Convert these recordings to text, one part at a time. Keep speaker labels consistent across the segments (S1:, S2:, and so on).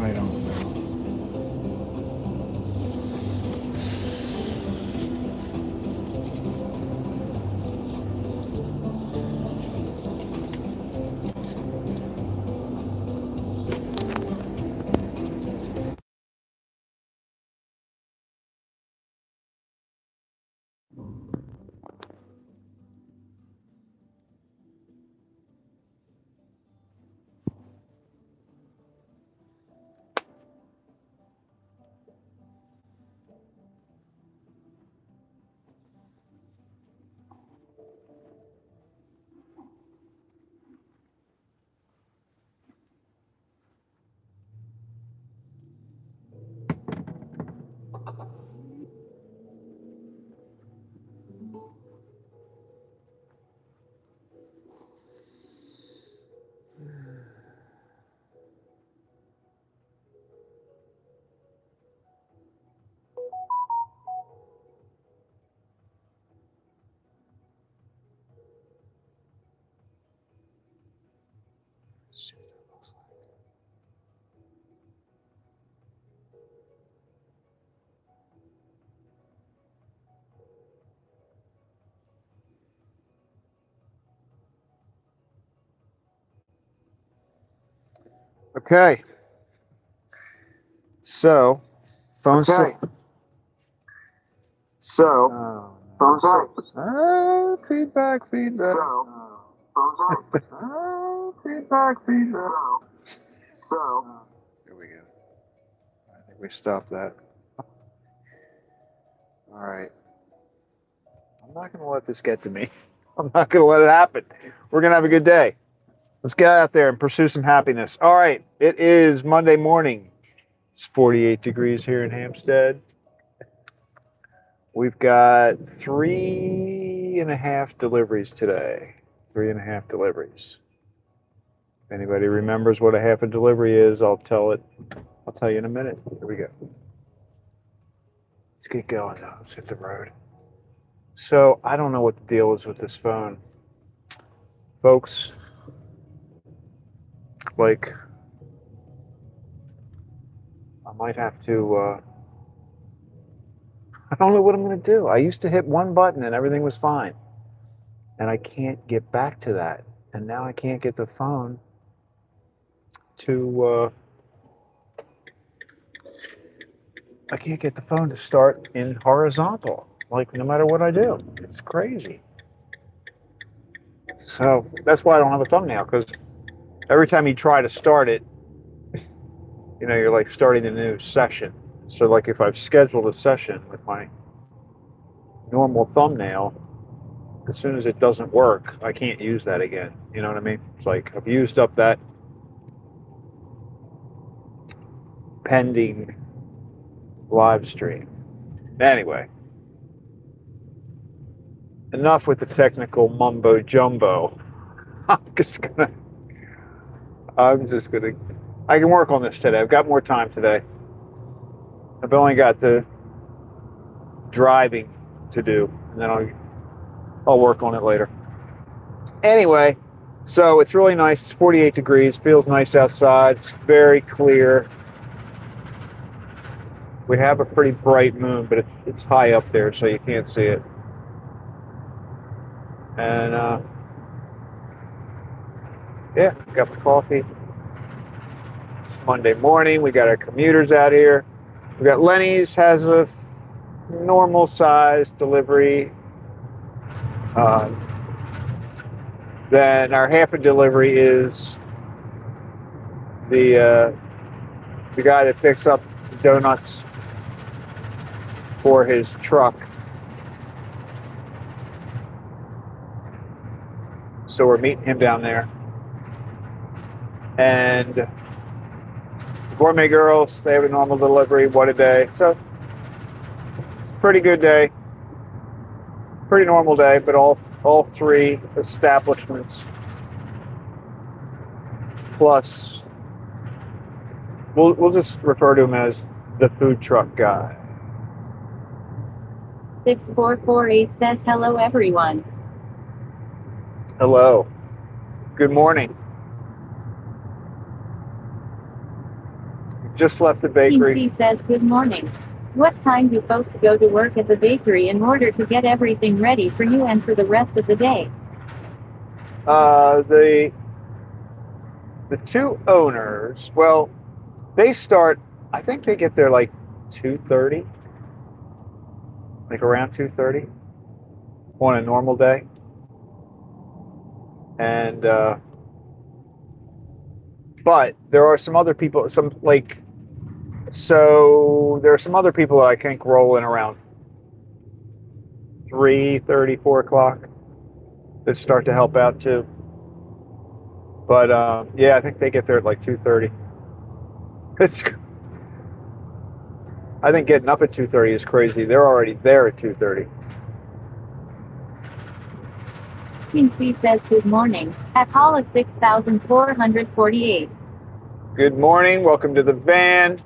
S1: I don't know. Let's see what that looks like. Okay. So, phone
S2: Okay.
S1: So,
S2: So, phone's up.
S1: feedback.
S2: So, phone's up.
S1: Feedback.
S2: So,
S1: Here we go. I think we stopped that. All right. I'm not going to let this get to me. I'm not going to let it happen. We're going to have a good day. Let's get out there and pursue some happiness. All right. It is Monday morning. It's 48 degrees here in Hampstead. We've got 3.5 deliveries today. 3.5 deliveries. If anybody remembers what a half a delivery is, I'll tell you in a minute. Here we go. Let's get going now. Let's hit the road. So I don't know what the deal is with this phone. Folks, like, I might have to, I don't know what I'm going to do. I used to hit one button and everything was fine. And I can't get back to that. And now I can't get the phone to, I can't get the phone to start in horizontal, like no matter what I do. It's crazy. So that's why I don't have a thumbnail, because every time you try to start it, you're like starting a new session. So like if I've scheduled a session with my normal thumbnail, as soon as it doesn't work, I can't use that again. You know what I mean? It's like I've used up that pending live stream. Anyway, enough with the technical mumbo jumbo. I'm just gonna, I can work on this today. I've got more time today. I've only got the driving to do, and then I'll work on it later. Anyway, so it's really nice. It's 48 degrees. Feels nice outside. It's very clear. We have a pretty bright moon, but it's high up there, so you can't see it. And yeah, got my coffee. It's Monday morning. We got our commuters out here. We got Lenny's has a normal size delivery. Then our half a delivery is the guy that picks up donuts for his truck. So we're meeting him down there. And Gourmet Girls, they have a normal delivery, one a day. So pretty good day. Pretty normal day, but all three establishments plus we'll just refer to him as the food truck guy.
S3: 6448 says hello everyone.
S1: Hello. Good morning. Just left the
S3: Team
S1: bakery.
S3: C says good morning. What time do folks go to work at the bakery in order to get everything ready for you and for the rest of the day?
S1: The two owners, well, they start, I think they get there like 2:30, like around 2:30 on a normal day. And but there are some other people, so there are some other people that I think roll in around 3:30, 4 o'clock that start to help out too. But yeah, I think they get there at like 2:30. It's, I think getting up at 2:30 is crazy. They're already there at 2:30.
S3: Team C says good morning. At Hall 6448.
S1: Good morning. Welcome to the van.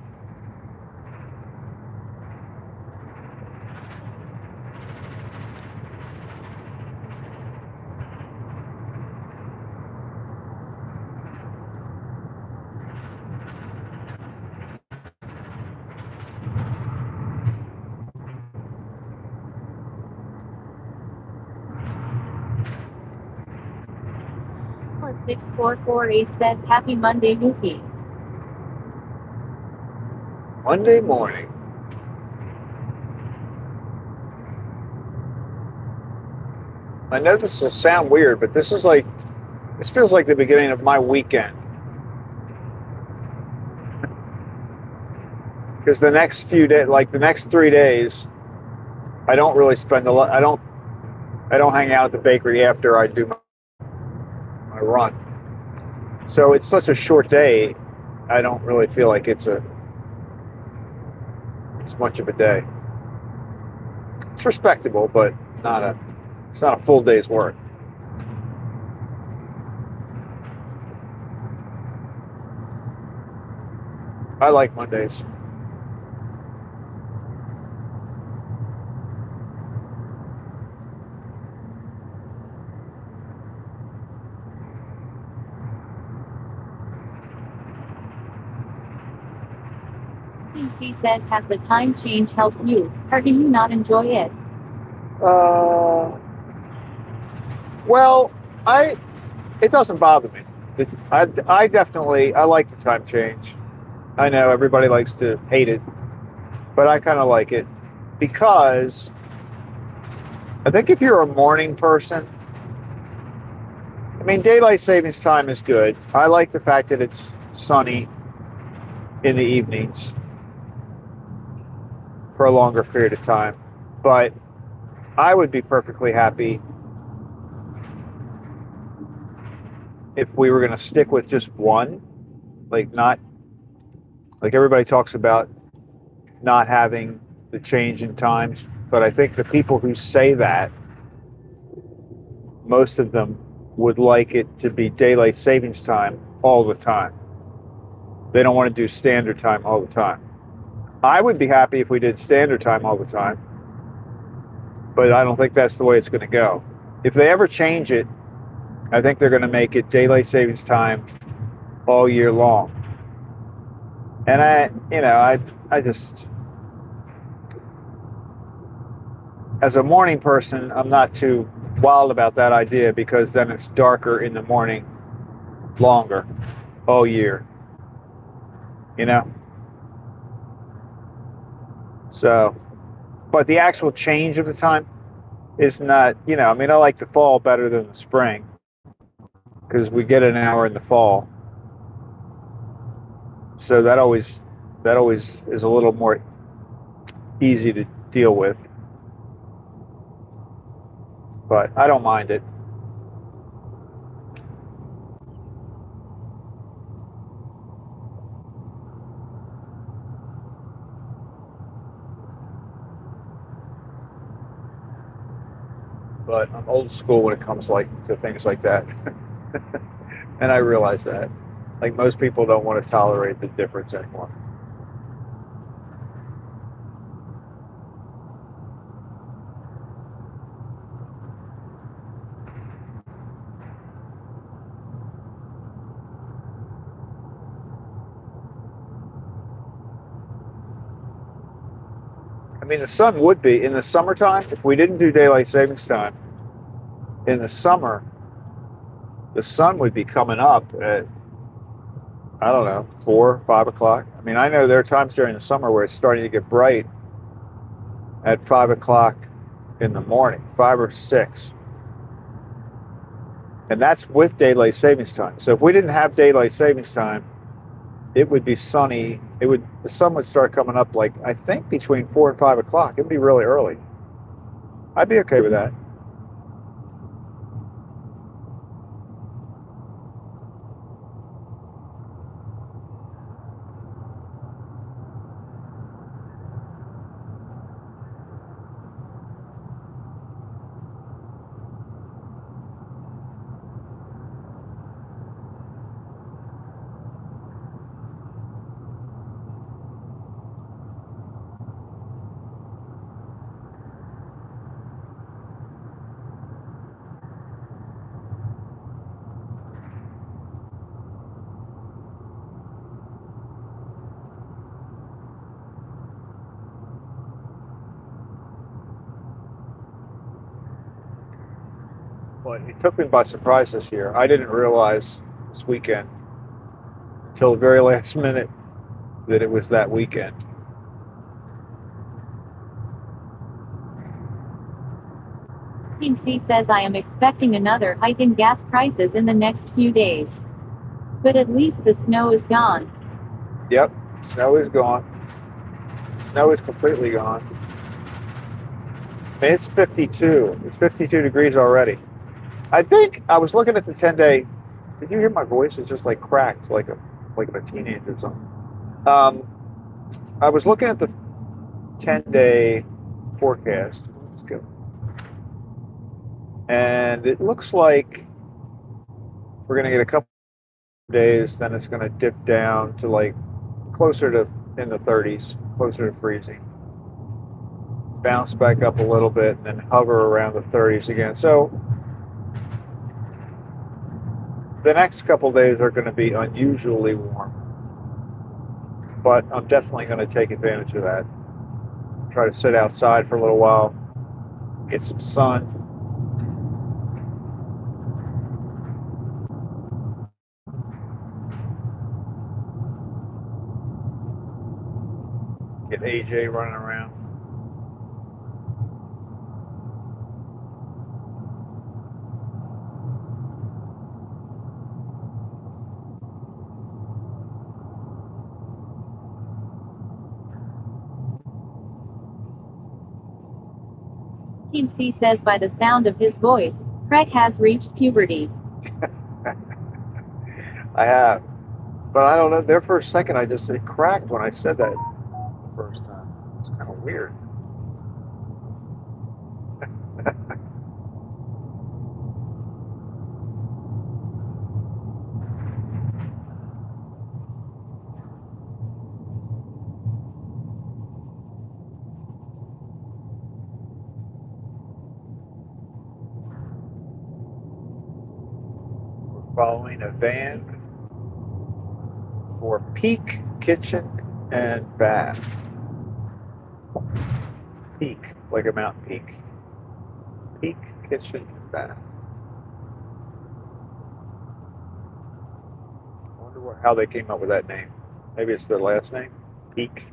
S3: Hall 6448 says happy Monday, Mookie.
S1: Monday morning. I know this will sound weird, but this feels like the beginning of my weekend. Because the next few days, like the next 3 days, I don't really spend a lot. I don't hang out at the bakery after I do my run. So it's such a short day. I don't really feel like it's much of a day. It's respectable, but it's not a full day's work. I like Mondays.
S3: She says, has the time change helped you, or do you not enjoy it?
S1: Well, it doesn't bother me. I definitely like the time change. I know everybody likes to hate it, but I kind of like it because I think if you're a morning person, I mean, daylight savings time is good. I like the fact that it's sunny in the evenings for a longer period of time, but I would be perfectly happy if we were going to stick with just one, not like everybody talks about not having the change in times, but I think the people who say that, most of them would like it to be daylight savings time all the time. They don't want to do standard time all the time. I would be happy if we did standard time all the time, but I don't think that's the way it's going to go. If they ever change it, I think they're going to make it daylight savings time all year long. And I just, as a morning person, I'm not too wild about that idea because then it's darker in the morning longer all year, So, but the actual change of the time is not, I mean, I like the fall better than the spring because we get an hour in the fall. So that always is a little more easy to deal with. But I don't mind it. But I'm old school when it comes to things like that. And I realize that. Like most people don't want to tolerate the difference anymore. I mean, the sun would be in the summertime if we didn't do daylight savings time. In the summer, the sun would be coming up at, I don't know, 4, 5 o'clock. I mean, I know there are times during the summer where it's starting to get bright at 5 o'clock in the morning, 5 or 6. And that's with daylight savings time. So if we didn't have daylight savings time, it would be sunny. The sun would start coming up like, I think between 4 and 5 o'clock. It'd be really early. I'd be okay with that. But it took me by surprise this year. I didn't realize this weekend until the very last minute that it was that weekend.
S3: Team C says I am expecting another hike in gas prices in the next few days. But at least the snow is gone.
S1: Yep, snow is gone. Snow is completely gone. I mean, it's 52. It's 52 degrees already. I think I was looking at the 10-day. Did you hear my voice? It's just like cracked, like a teenager or something. I was looking at the 10-day forecast. Let's go. And it looks like we're going to get a couple of days, then it's going to dip down to like closer to in the 30s, closer to freezing. Bounce back up a little bit and then hover around the 30s again. So the next couple of days are going to be unusually warm. But I'm definitely going to take advantage of that. Try to sit outside for a little while, get some sun. Get AJ running around.
S3: Team C says by the sound of his voice, Craig has reached puberty.
S1: I have. But I don't know, there for a second I just said cracked when I said that the first time. It's kind of weird. Following a van for Peak Kitchen and Bath. Peak, like a mountain peak. Peak Kitchen and Bath. I wonder how they came up with that name. Maybe it's their last name? Peak.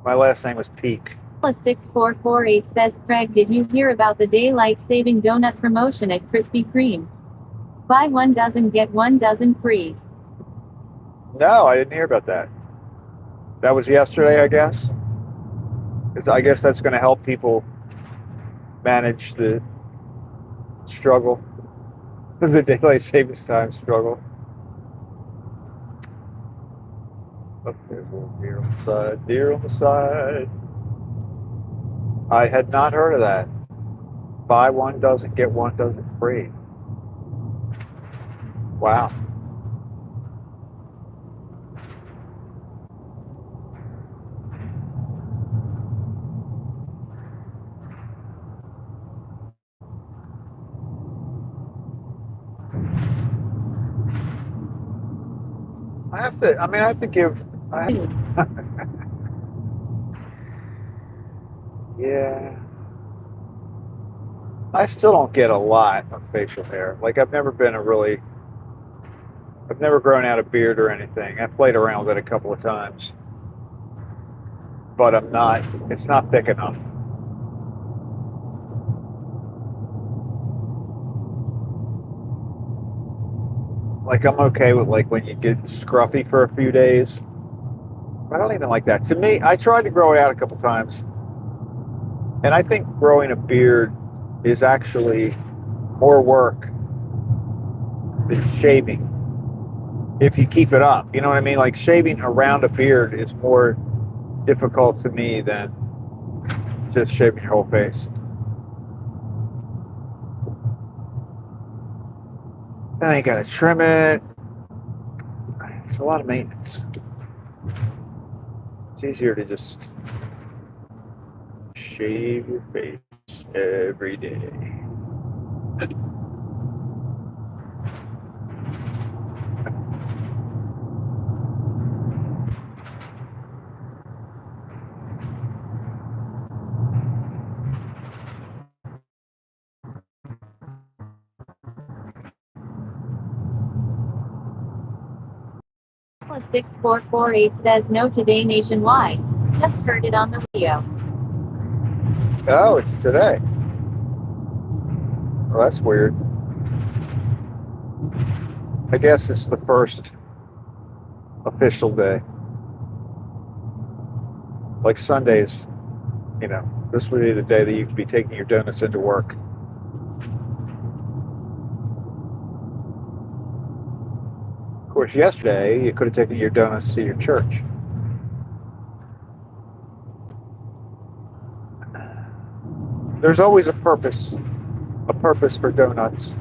S1: My last name was Peak.
S3: 6448 says, Craig, did you hear about the daylight saving donut promotion at Krispy Kreme? Buy 1 dozen, get 1 dozen free.
S1: No, I didn't hear about that. That was yesterday, I guess. Because I guess that's going to help people manage the struggle, the daylight savings time struggle. Oh, there's a little deer on the side. Deer on the side. I had not heard of that. Buy 1 dozen, get 1 dozen free. Wow. have to. I mean, I have to give. Yeah. I still don't get a lot of facial hair. Like I've never grown out a beard or anything. I played around with it a couple of times, but it's not thick enough. Like I'm okay with like when you get scruffy for a few days. I don't even like that. To me, I tried to grow it out a couple times, and I think growing a beard is actually more work than shaving if you keep it up. You know what I mean? Like shaving around a beard is more difficult to me than just shaving your whole face. Then you gotta trim it. It's a lot of maintenance. It's easier to just shave your face every day.
S3: Plus 6448 says no today nationwide. Just heard it on the radio.
S1: Oh, it's today. Well, that's weird. I guess it's the first official day. Like Sundays, you know, this would be the day that you could be taking your donuts into work. Of course, yesterday you could have taken your donuts to your church. There's always a purpose for donuts.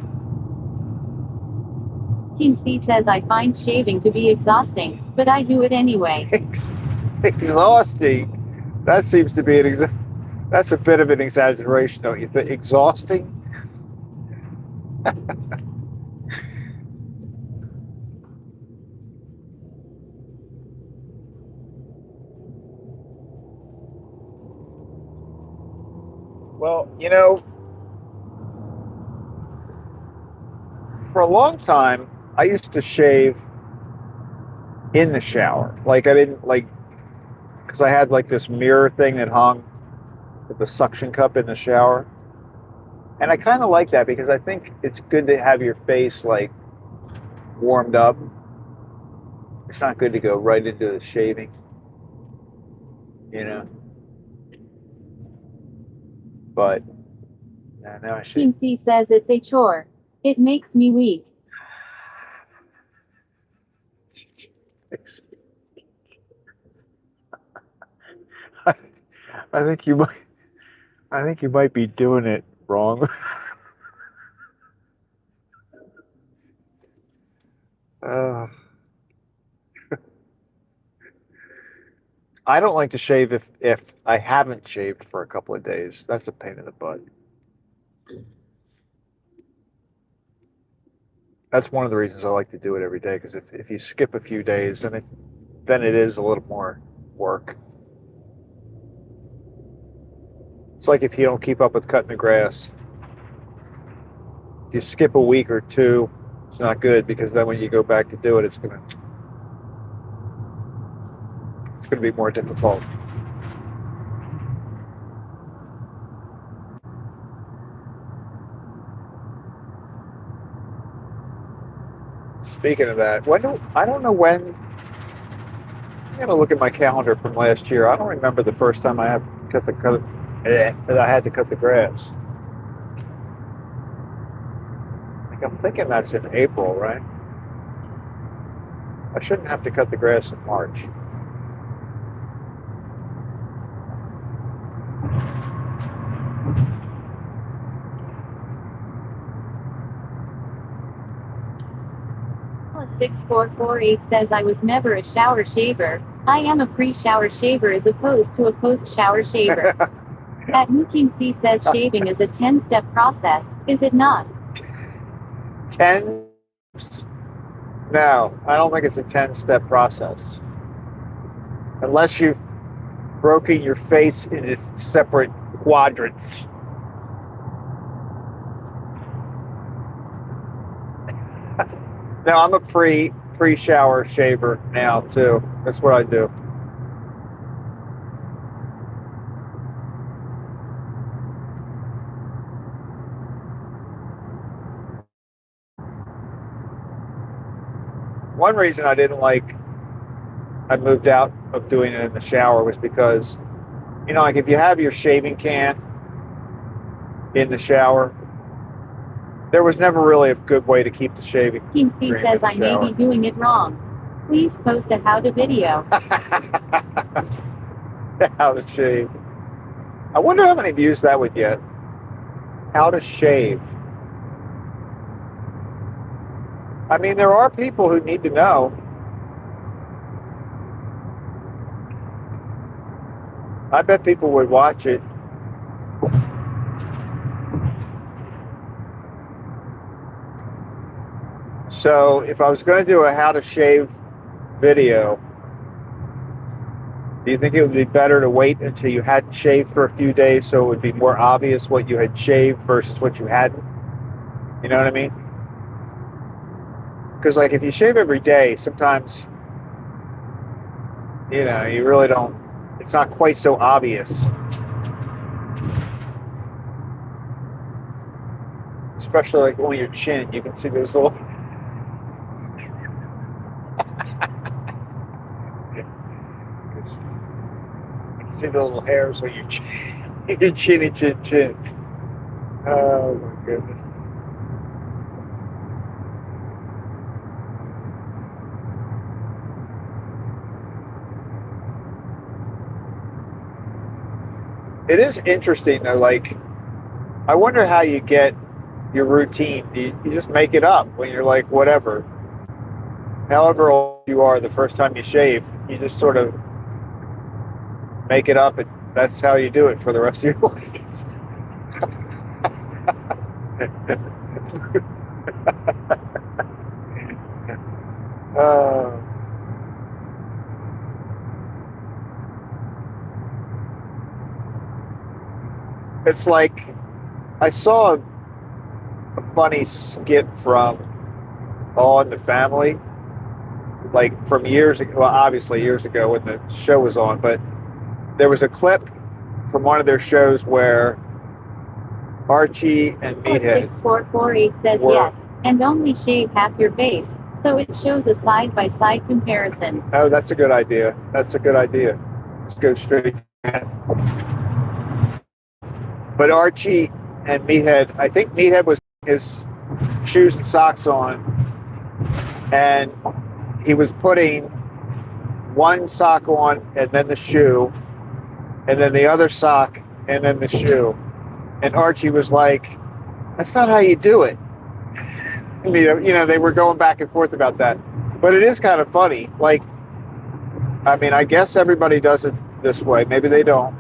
S3: Team C says I find shaving to be exhausting, but I do it anyway.
S1: Exhausting? That seems to be that's a bit of an exaggeration, don't you think? Exhausting? Well, you know, for a long time, I used to shave in the shower. Like I didn't like, because I had like this mirror thing that hung with the suction cup in the shower. And I kind of like that because I think it's good to have your face like warmed up. It's not good to go right into the shaving, you know. But now I should.
S3: Team C says it's a chore. It makes me weak.
S1: I think you might be doing it wrong. I don't like to shave if I haven't shaved for a couple of days. That's a pain in the butt. That's one of the reasons I like to do it every day, because if you skip a few days, then it is a little more work. It's like if you don't keep up with cutting the grass. If you skip a week or two, it's not good, because then when you go back to do it, it's gonna be more difficult. Speaking of that, I don't know when. I'm gonna look at my calendar from last year. I don't remember the first time I had to cut the grass. Like I'm thinking that's in April, right? I shouldn't have to cut the grass in March.
S3: Plus 6448 says I was never a shower shaver. I am a pre-shower shaver as opposed to a post-shower shaver. At Team C says shaving is a 10-step process, is it not?
S1: 10? No, I don't think it's a 10-step process. Unless you've broken your face into separate quadrants. No, I'm a pre-shower shaver now too. That's what I do. One reason I moved out of doing it in the shower was because, like if you have your shaving can in the shower, there was never really a good way to keep the shaving
S3: Team C
S1: cream
S3: says
S1: in the
S3: I may
S1: shower.
S3: be doing it wrong. Please post a how to video.
S1: How to shave. I wonder how many views that would get. How to shave. I mean, there are people who need to know. I bet people would watch it. So if I was going to do a how to shave video, do you think it would be better to wait until you hadn't shaved for a few days so it would be more obvious what you had shaved versus what you hadn't? You know what I mean? Because like if you shave every day, sometimes, you really don't, it's not quite so obvious. Especially like on your chin, you can see those little... See the little hairs on your chin, your chinny chin. Oh my goodness. It is interesting though, like, I wonder how you get your routine. You just make it up when you're like, whatever. However old you are the first time you shave, you just sort of make it up, and that's how you do it for the rest of your life. It's like I saw a funny skit from All in the Family, like from years ago. Well, obviously years ago when the show was on, but there was a clip from one of their shows where Archie and Meathead
S3: 6448 says
S1: were...
S3: yes, and only shave half your face, so it shows a side-by-side comparison.
S1: Oh, that's a good idea. That's a good idea. Let's go straight to that. But Archie and Meathead, I think Meathead was his shoes and socks on, and he was putting one sock on and then the shoe, and then the other sock and then the shoe. And Archie was like, that's not how you do it. They were going back and forth about that. But it is kind of funny. Like, I mean, I guess everybody does it this way. Maybe they don't.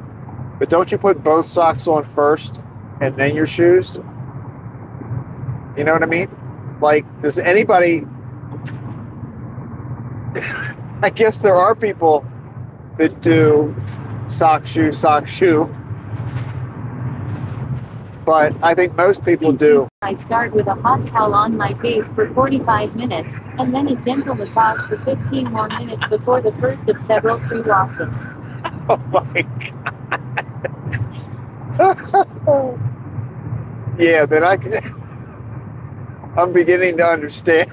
S1: But don't you put both socks on first and then your shoes? You know what I mean? Like, does anybody... I guess there are people that do sock, shoe, but I think most people do.
S3: I start with a hot towel on my face for 45 minutes, and then a gentle massage for 15 more minutes before the first of several true washings.
S1: Oh my God. Yeah, then I'm beginning to understand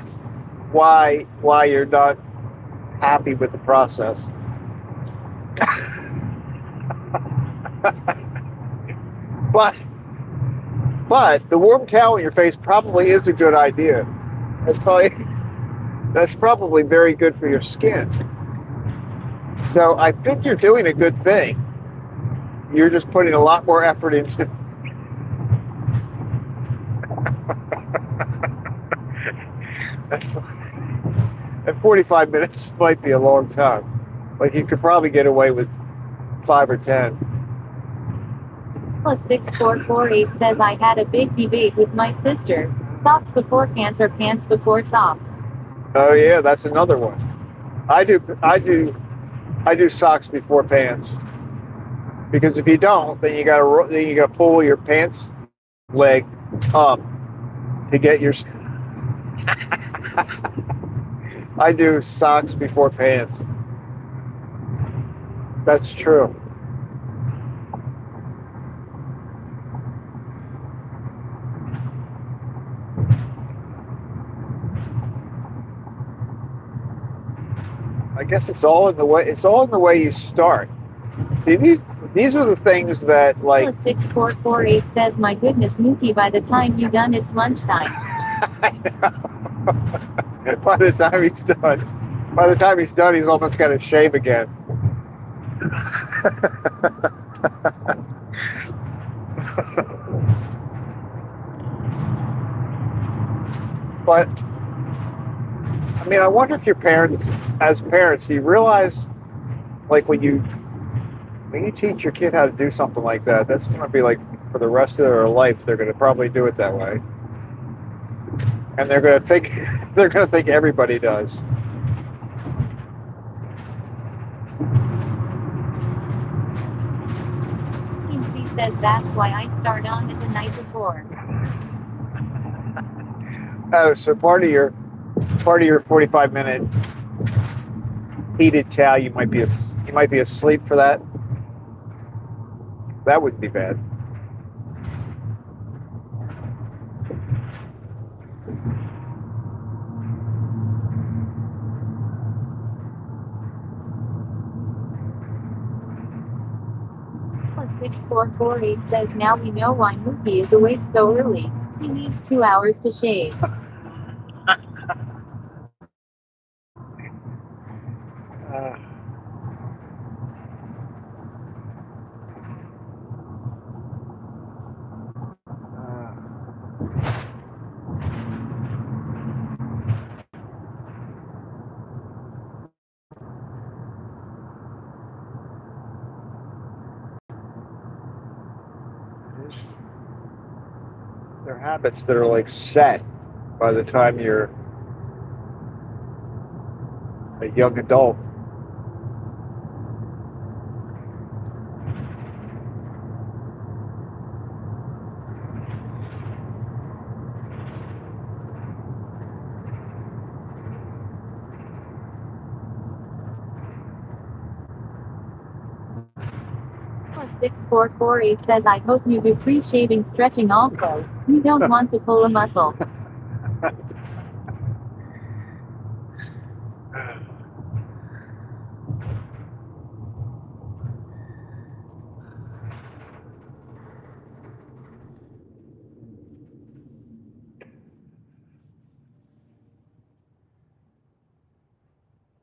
S1: why you're not happy with the process. But the warm towel in your face probably is a good idea. That's probably very good for your skin. So I think you're doing a good thing. You're just putting a lot more effort into and 45 minutes might be a long time. Like you could probably get away with 5 or 10.
S3: Plus 6448 says I had a big debate with my sister. Socks before pants or pants before socks.
S1: Oh yeah, that's another one. I do socks before pants because if you don't, then you gotta pull your pants leg up to get your. I do socks before pants. That's true. I guess it's all in the way. It's all in the way you start. See, these are the things that like.
S3: 6448 says, my goodness, Mookie, by the time you done, it's lunchtime.
S1: By the time he's done, he's almost got to shave again. But I mean, I wonder if your parents, as parents, you realize, like when you teach your kid how to do something like that, that's going to be like for the rest of their life. They're going to probably do it that way, and they're going to think everybody does.
S3: He says that's why I start on it the night before.
S1: Oh, so part of your 45-minute heated towel, you might be asleep for that. That wouldn't be bad.
S3: Plus 6448 says, now we know why Mookie is awake so early. He needs 2 hours to shave.
S1: They're habits that are like set by the time you're a young adult.
S3: Plus 6448 says, I hope you do pre-shaving stretching also. You don't want to pull a muscle.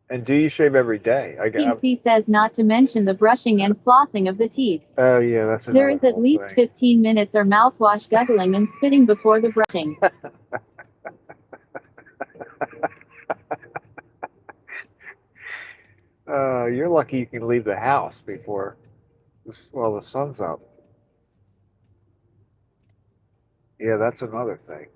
S1: And do you shave every day?
S3: He says not to mention the brushing and flossing of the teeth.
S1: Oh yeah, that's
S3: There is at least 15 minutes or mouthwash guzzling and spitting before the brushing.
S1: You're lucky you can leave the house before the sun's up. Yeah, that's another thing.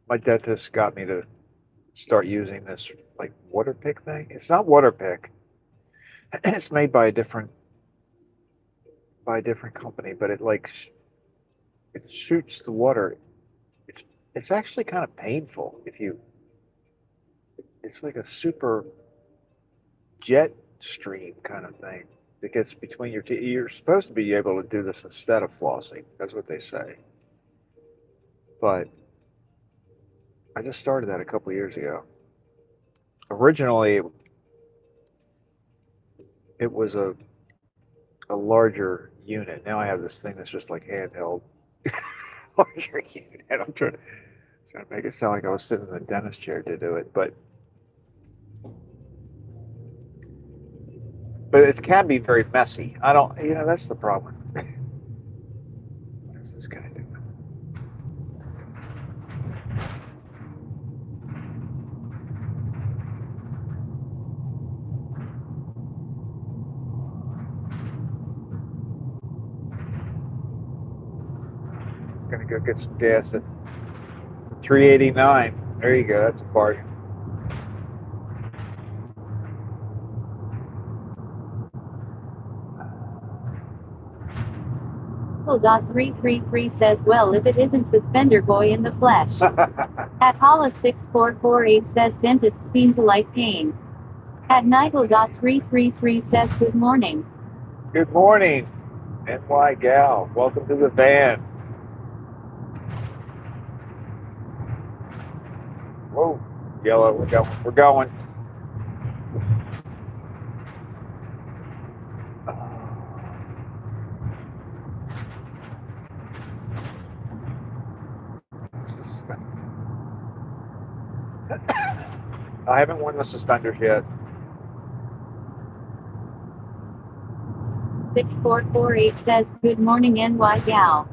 S1: My dentist got me to start using this like water pick thing. It's not water pick. It's made by a different company, but it like it shoots the water. It's actually kind of painful if you. It's like a super jet stream kind of thing that gets between your teeth. You're supposed to be able to do this instead of flossing. That's what they say. But I just started that a couple of years ago. Originally, it was a larger unit. Now I have this thing that's just like handheld. Larger unit. I'm trying to make it sound like I was sitting in the dentist chair to do it, but it can be very messy. I don't, that's the problem. What is this guy doing? gonna go get some gas at 389. There you go. That's a bargain.
S3: Michael.333 says, well, if it isn't Suspender Boy in the flesh. At Hala6448 says, dentists seem to like pain. At Nigel.333 says, good morning.
S1: Good morning, NY Gal. Welcome to the van. Whoa, yellow, we're going. We're going. I haven't worn the suspenders yet.
S3: 6448 says, good morning NY Gal.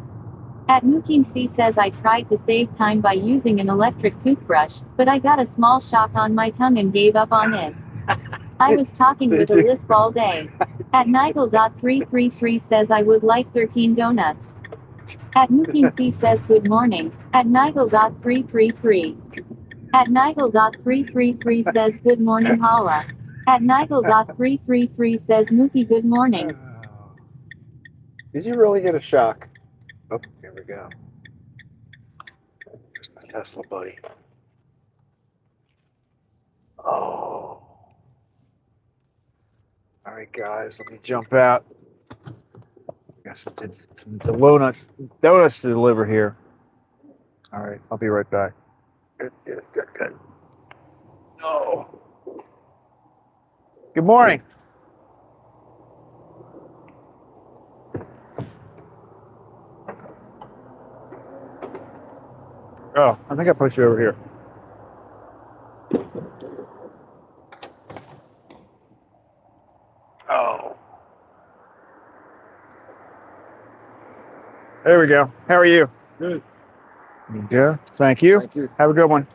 S3: At Mukim C says, I tried to save time by using an electric toothbrush, but I got a small shock on my tongue and gave up on it. I was talking with a lisp all day. At Nigel.333 says, I would like 13 donuts. At Mukim C says, good morning. At Nigel.333. At Nigel.333 says, good morning Hala. At Nigel.333 says, Mookie, good morning.
S1: Did you really get a shock? Oh, here we go. There's my Tesla buddy. Oh. All right, guys, let me jump out. Got some donuts to deliver here. All right, I'll be right back. Good. Oh. Good morning. Oh, I think I put you over here. Oh. There we go. How are you?
S2: Good.
S1: Good. Thank you.
S2: Thank you.
S1: Have a good one.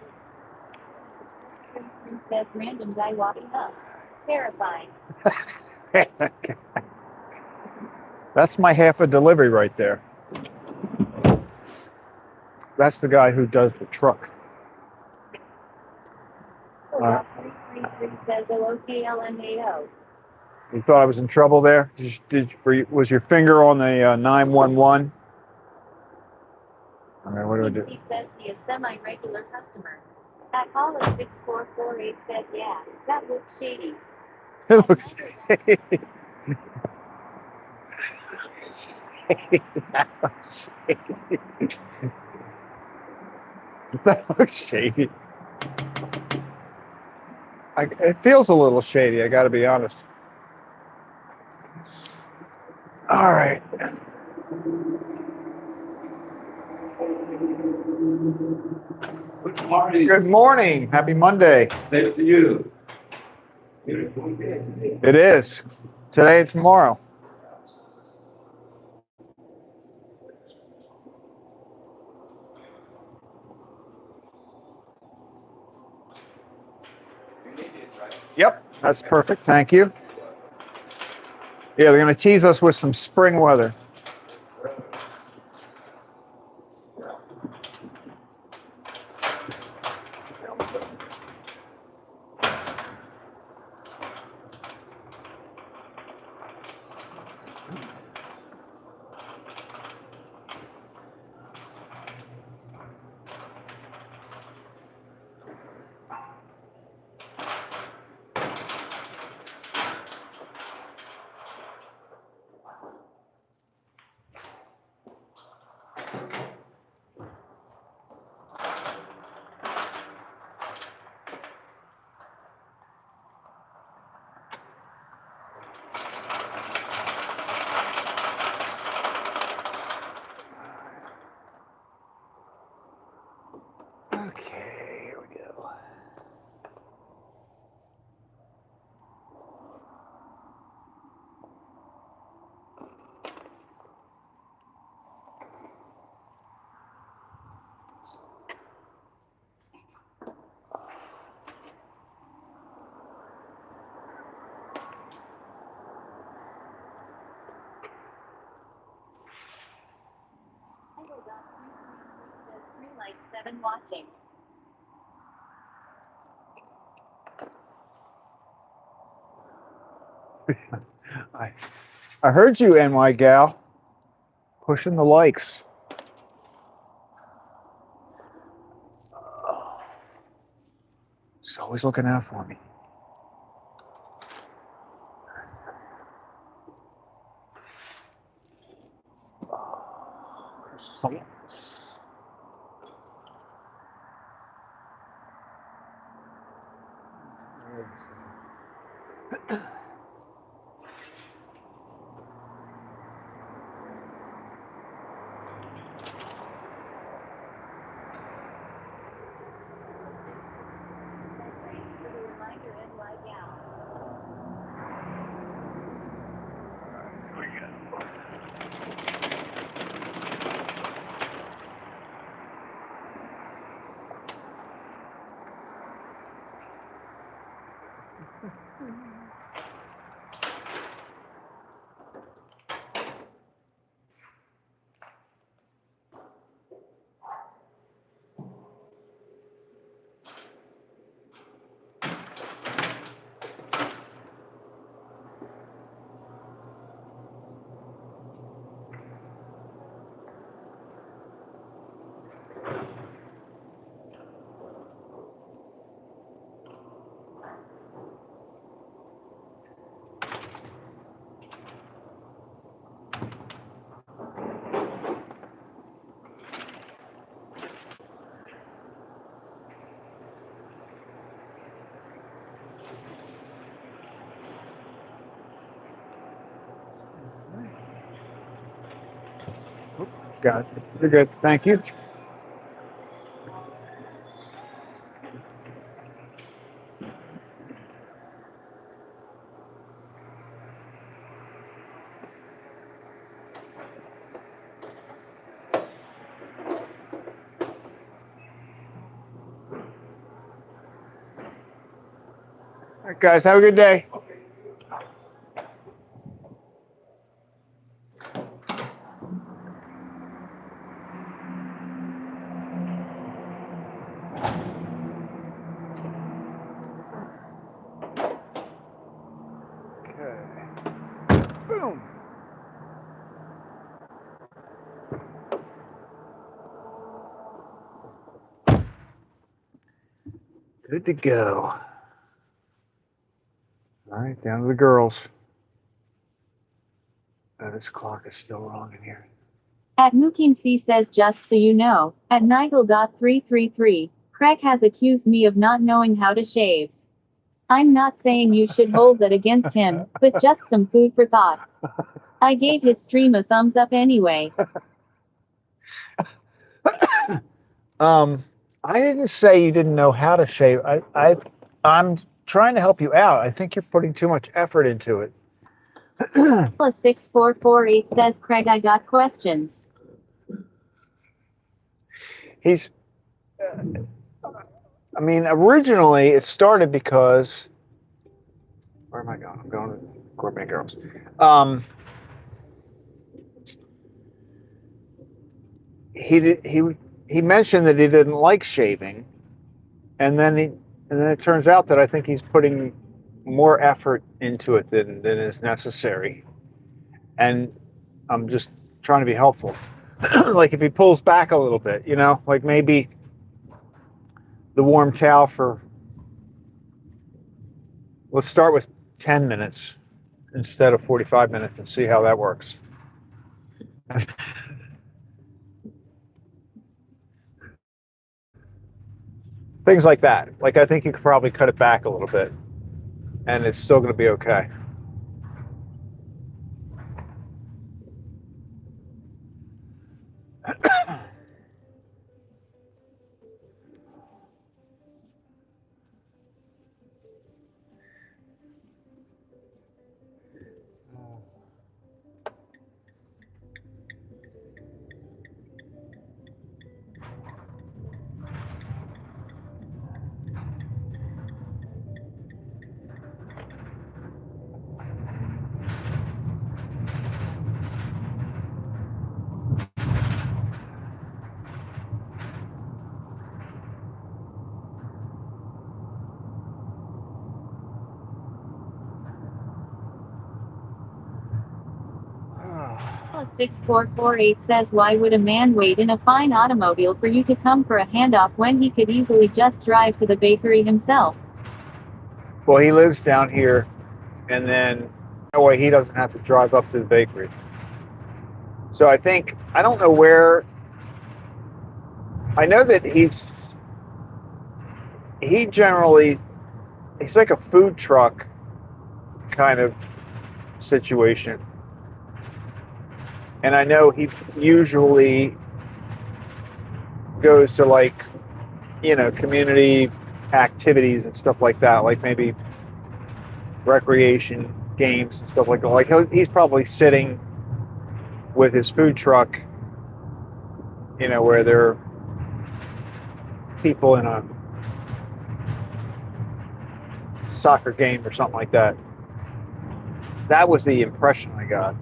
S3: 33 says, random guy walking up. Terrifying.
S1: That's my half a delivery right there. That's the guy who does the truck. Alright.
S3: 333 says, OOKLMAO.
S1: You thought I was in trouble there? Was your finger on the 911? All right, what do I do?
S3: He says he is semi-regular customer. At Hollis6448 says, yeah, that looks shady.
S1: It looks shady. That looks shady. It feels a little shady, I gotta be honest. All right.
S4: Good morning.
S1: Good morning. Happy Monday.
S4: Same to you.
S1: It is. Today and tomorrow. Yep, that's perfect. Thank you. Yeah, they're going to tease us with some spring weather.
S3: like 7 watching.
S1: I heard you, NY gal, pushing the likes. She's always looking out for me. Croissants.
S3: Thanks for the reminder, NY gal.
S1: Got it. You're good. Thank you. All right, guys, have a good day. Okay. Boom. Good to go. All right, down to the girls. This clock is still wrong in here.
S3: At Mooking C says, just so you know, at Nigel.333, Craig has accused me of not knowing how to shave. I'm not saying you should hold that against him, but just some food for thought. I gave his stream a thumbs up anyway.
S1: I didn't say you didn't know how to shave. I'm trying to help you out. I think you're putting too much effort into it.
S3: 6448 says, Craig, I got questions.
S1: He's, I mean, originally it started because, where am I going? I'm going to Gourmet Girls. He mentioned that he didn't like shaving, and then it turns out that I think he's putting more effort into it than is necessary, and I'm just trying to be helpful. Like if he pulls back a little bit, you know, like maybe the warm towel for, let's start with 10 minutes instead of 45 minutes and see how that works. Things like that. Like I think you could probably cut it back a little bit and it's still going to be okay.
S3: 6448 says, why would a man wait in a fine automobile for you to come for a handoff when he could easily just drive to the bakery himself?
S1: Well, he lives down here, and then that way he doesn't have to drive up to the bakery. So I don't know where, I know that he's like a food truck kind of situation. And I know he usually goes to like, community activities and stuff like that, like maybe recreation games and stuff like that. Like he's probably sitting with his food truck, where there are people in a soccer game or something like that. That was the impression I got.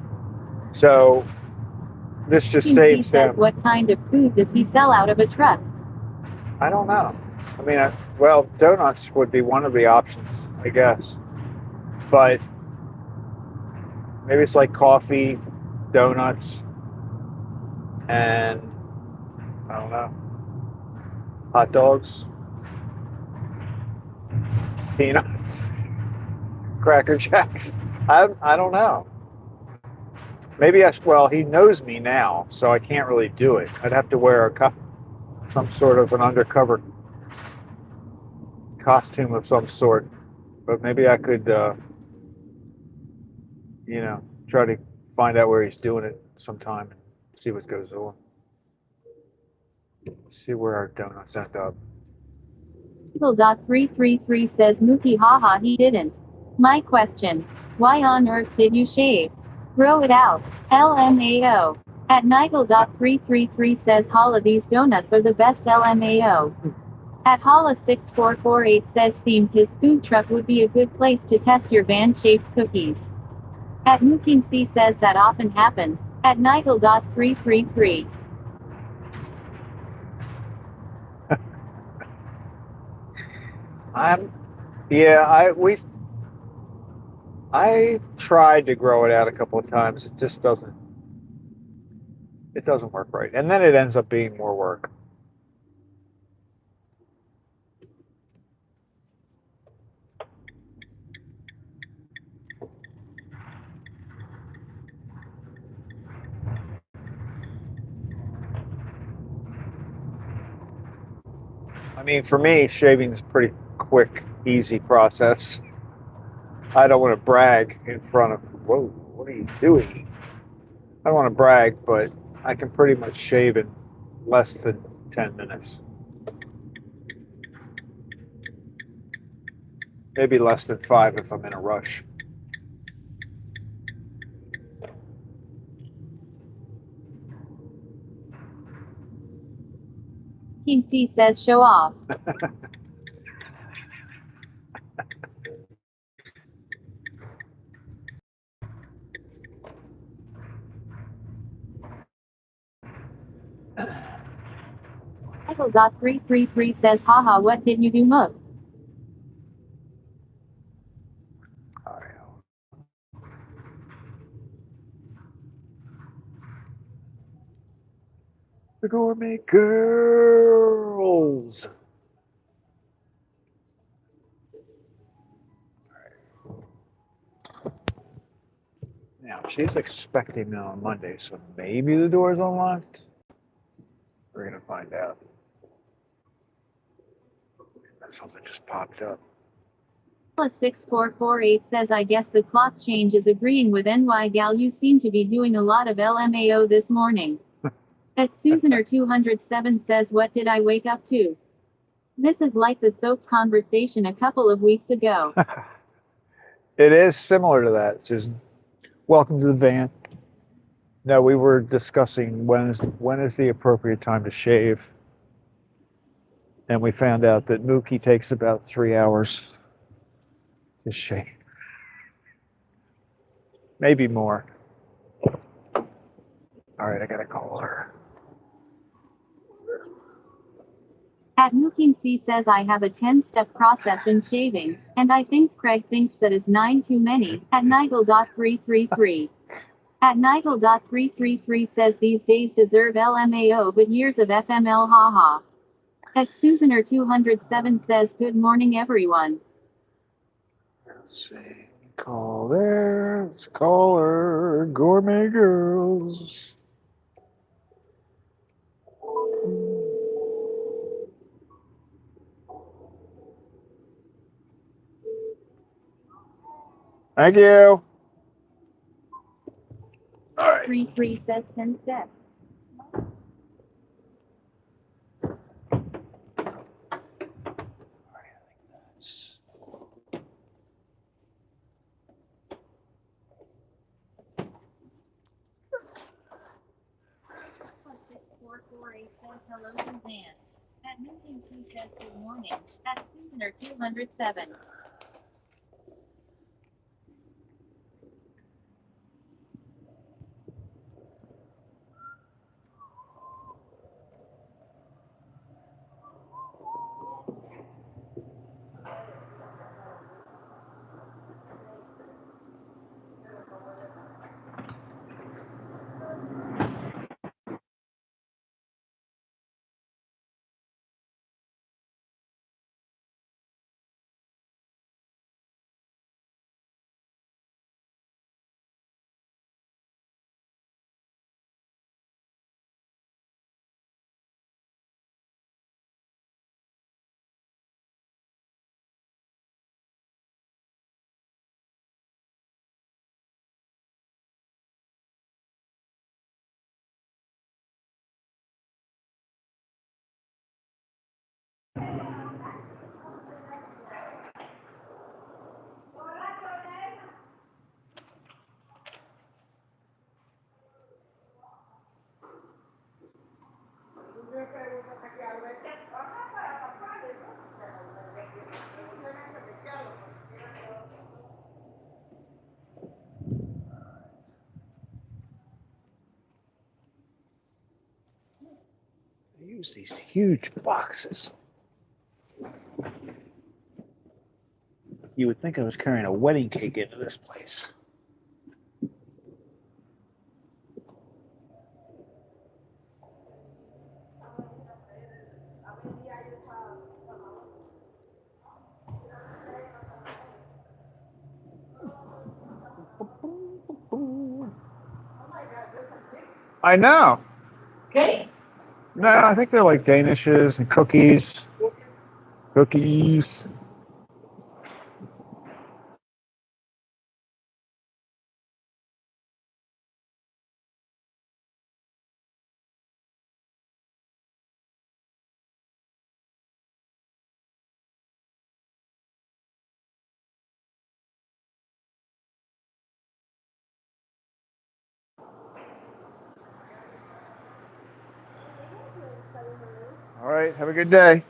S1: So this just saves him.
S3: What kind of food does he sell out of a truck?
S1: I don't know. I mean, well, donuts would be one of the options, I guess. But maybe it's like coffee, donuts, and I don't know, hot dogs, peanuts, Cracker Jacks. I don't know. Maybe he knows me now, so I can't really do it. I'd have to wear some sort of an undercover costume of some sort. But maybe I could, try to find out where he's doing it sometime and see what goes on. See where our donuts end up.
S3: Eagle.333 says, Mookie, haha, he didn't. My question: why on earth did you shave? Grow it out. LMAO. At Nigel.333 says, Holla, these donuts are the best, LMAO. At Holla6448 says, seems his food truck would be a good place to test your van-shaped cookies. At Mooking C says, that often happens. At Nigel.333.
S1: I tried to grow it out a couple of times. It just doesn't work right. And then it ends up being more work. I mean, for me, shaving is a pretty quick, easy process. I don't want to brag in front of, whoa, what are you doing? I don't want to brag, but I can pretty much shave in less than 10 minutes. Maybe less than 5 if I'm in a rush.
S3: Team C says, show off. Michael.333 says, haha, what did you do, Mook?
S1: The Gourmet Girls. Now, she's expecting me on Monday, so maybe the door's unlocked. We're going to find out. Something just popped up.
S3: 6448 says, I guess the clock change is agreeing with NY Gal. You seem to be doing a lot of LMAO this morning. At Susaner207 says, what did I wake up to? This is like the soap conversation a couple of weeks ago.
S1: It is similar to that, Susan. Welcome to the van. No, we were discussing when is the appropriate time to shave. And we found out that Mookie takes about 3 hours to shave. Maybe more. All right, I gotta call her.
S3: At Mooking C says, I have a 10-step process in shaving, and I think Craig thinks that is 9 too many. At Nigel.333. At Nigel.333 says these days deserve LMAO but years of FML haha. At Susaner207 says good morning everyone.
S1: Let's see. Call there. Let's call her. Gourmet Girls. Thank you. All right.
S3: 33 says 10 steps. Says hello Suzanne. At Minking C says good morning. At Susaner207.
S1: They use these huge boxes. You would think I was carrying a wedding cake into this place. I know.
S3: Okay.
S1: No, I think they're like Danishes and cookies. Cookies. All right, have a good day.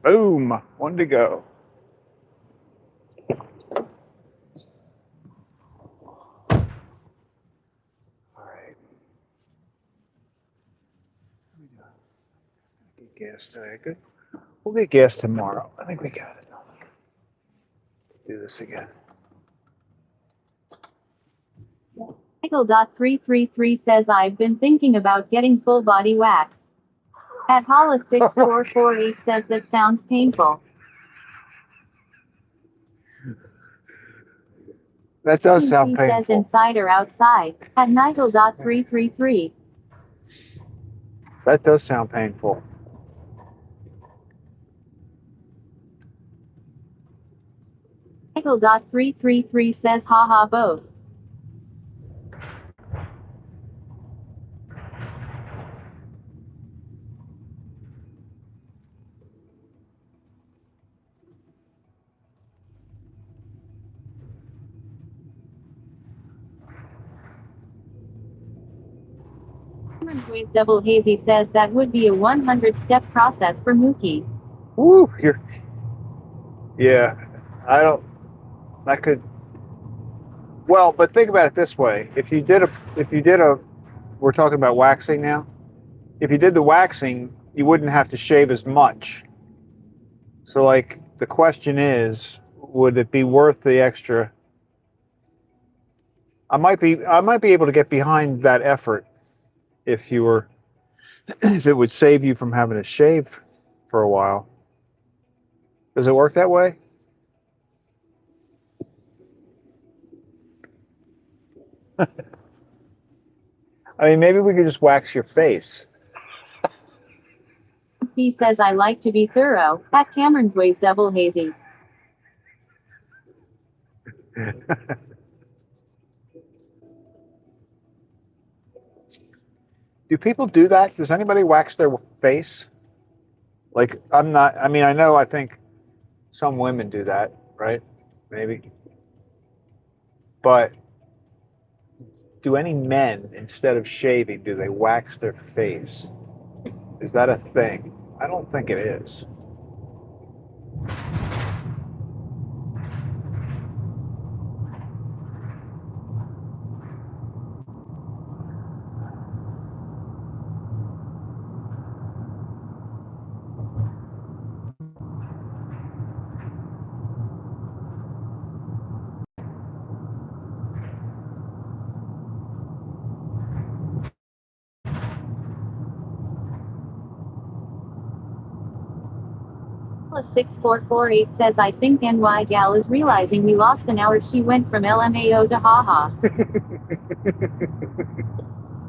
S1: Boom, one to go. All right. Get gas today. Good. We'll get gas tomorrow. I think we got it. Do this again.
S3: Michael.333 says I've been thinking about getting full body wax. At Hollis6448 says that sounds painful.
S1: That does sound
S3: He
S1: painful.
S3: says inside or outside. At Nigel.333.
S1: That does sound painful.
S3: Michael.333 says haha both. Double Hazy says that would be a 100-step process for Mookie.
S1: Woo, yeah, I don't, that could, Well, but think about it this way: we're talking about waxing now. If you did the waxing, you wouldn't have to shave as much. So, like, the question is, would it be worth the extra? I might be able to get behind that effort if you were, if it would save you from having to shave for a while. Does it work that way? I mean, maybe we could just wax your face.
S3: C says I like to be thorough. At Cameron's Way's double hazy.
S1: Do people do that? Does anybody wax their face? Like, I'm not, I mean, I think some women do that, right? Maybe. But do any men, instead of shaving, do they wax their face? Is that a thing? I don't think it is.
S3: Plus 6448 says I think NY gal is realizing we lost an hour. She went from LMAO to haha.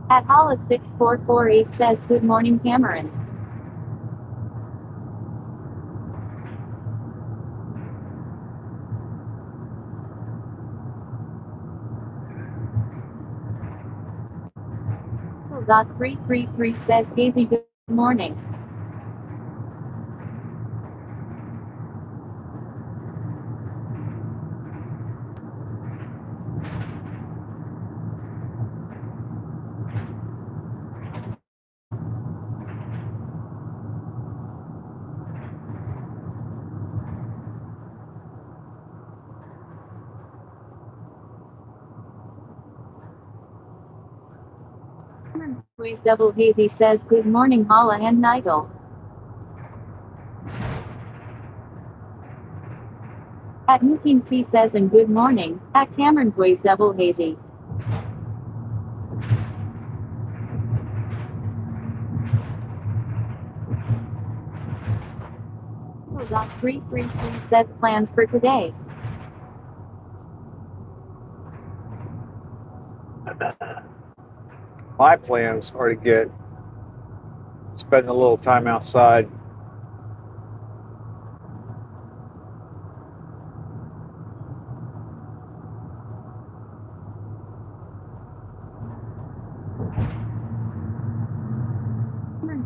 S3: At Hollis 6448 says good morning Cameron. Dot 333 says Hazy good morning. Ways double hazy says good morning Holla and Nigel. At Nuking C says and good morning. At Cameron's Ways double hazy. Dot 333 says plans for today.
S1: My plans are to spend a little time outside.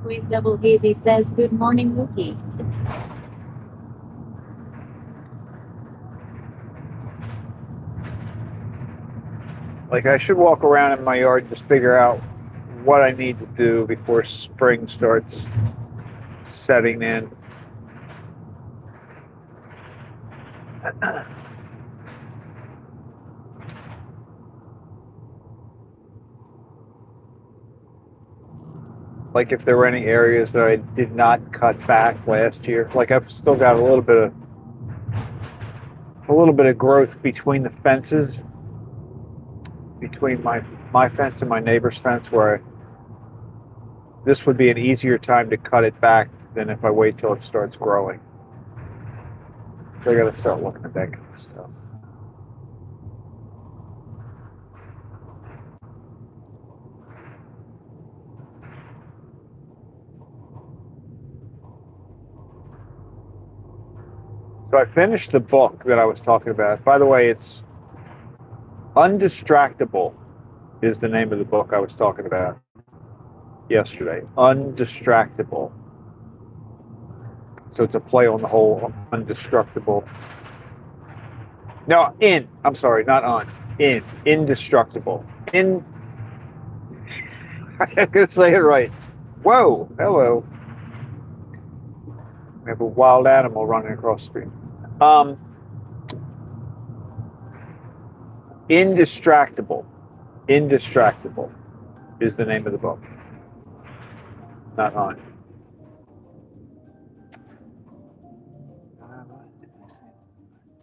S3: Ways double hazy says good morning Wookie.
S1: Like, I should walk around in my yard and just figure out what I need to do before spring starts setting in. Like, if there were any areas that I did not cut back last year. Like, I've still got a little bit of growth between the fences, between my fence and my neighbor's fence, where this would be an easier time to cut it back than if I wait till it starts growing. So I gotta start looking at that kind of stuff. So I finished the book that I was talking about. By the way, it's Undistractable is the name of the book I was talking about yesterday. Undistractable. So it's a play on the whole undestructible. No, I'm sorry, not on. Indestructible. I can say it right. Whoa, hello. We have a wild animal running across the street. Indistractable. Indistractable is the name of the book. Not on.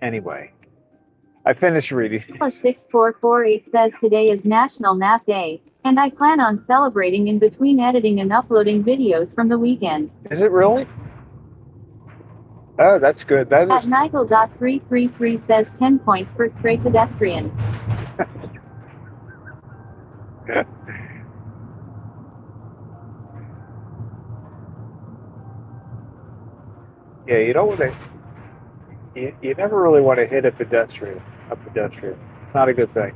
S1: Anyway, I finished reading.
S3: 6448 says today is National Nap Day, and I plan on celebrating in between editing and uploading videos from the weekend.
S1: Is it really? Oh, that's good. That
S3: At
S1: is.
S3: Nigel.333 says 10 points for stray pedestrian.
S1: Yeah, you don't want to. You never really want to hit a pedestrian. It's not a good thing.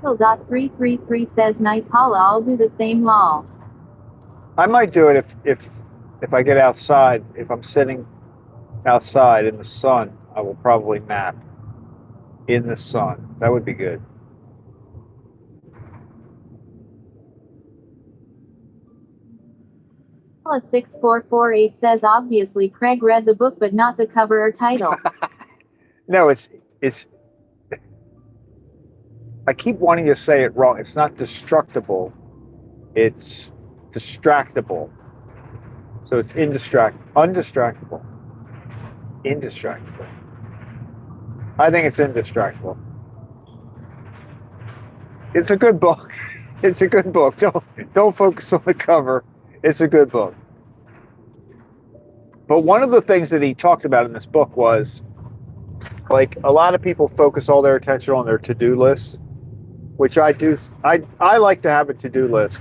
S3: Nigel.333 says nice holla, I'll do the same law.
S1: I might do it if I get outside. If I'm sitting outside in the sun, I will probably nap in the sun. That would be good.
S3: Nigel.6448 says obviously Craig read the book but not the cover or title.
S1: No, it's. I keep wanting to say it wrong. It's not destructible. It's distractible. So it's undistractable. Indistractable. I think it's indistractable. It's a good book. It's a good book. Don't focus on the cover. It's a good book. But one of the things that he talked about in this book was, like, a lot of people focus all their attention on their to-do lists, which I do. I like to have a to-do list,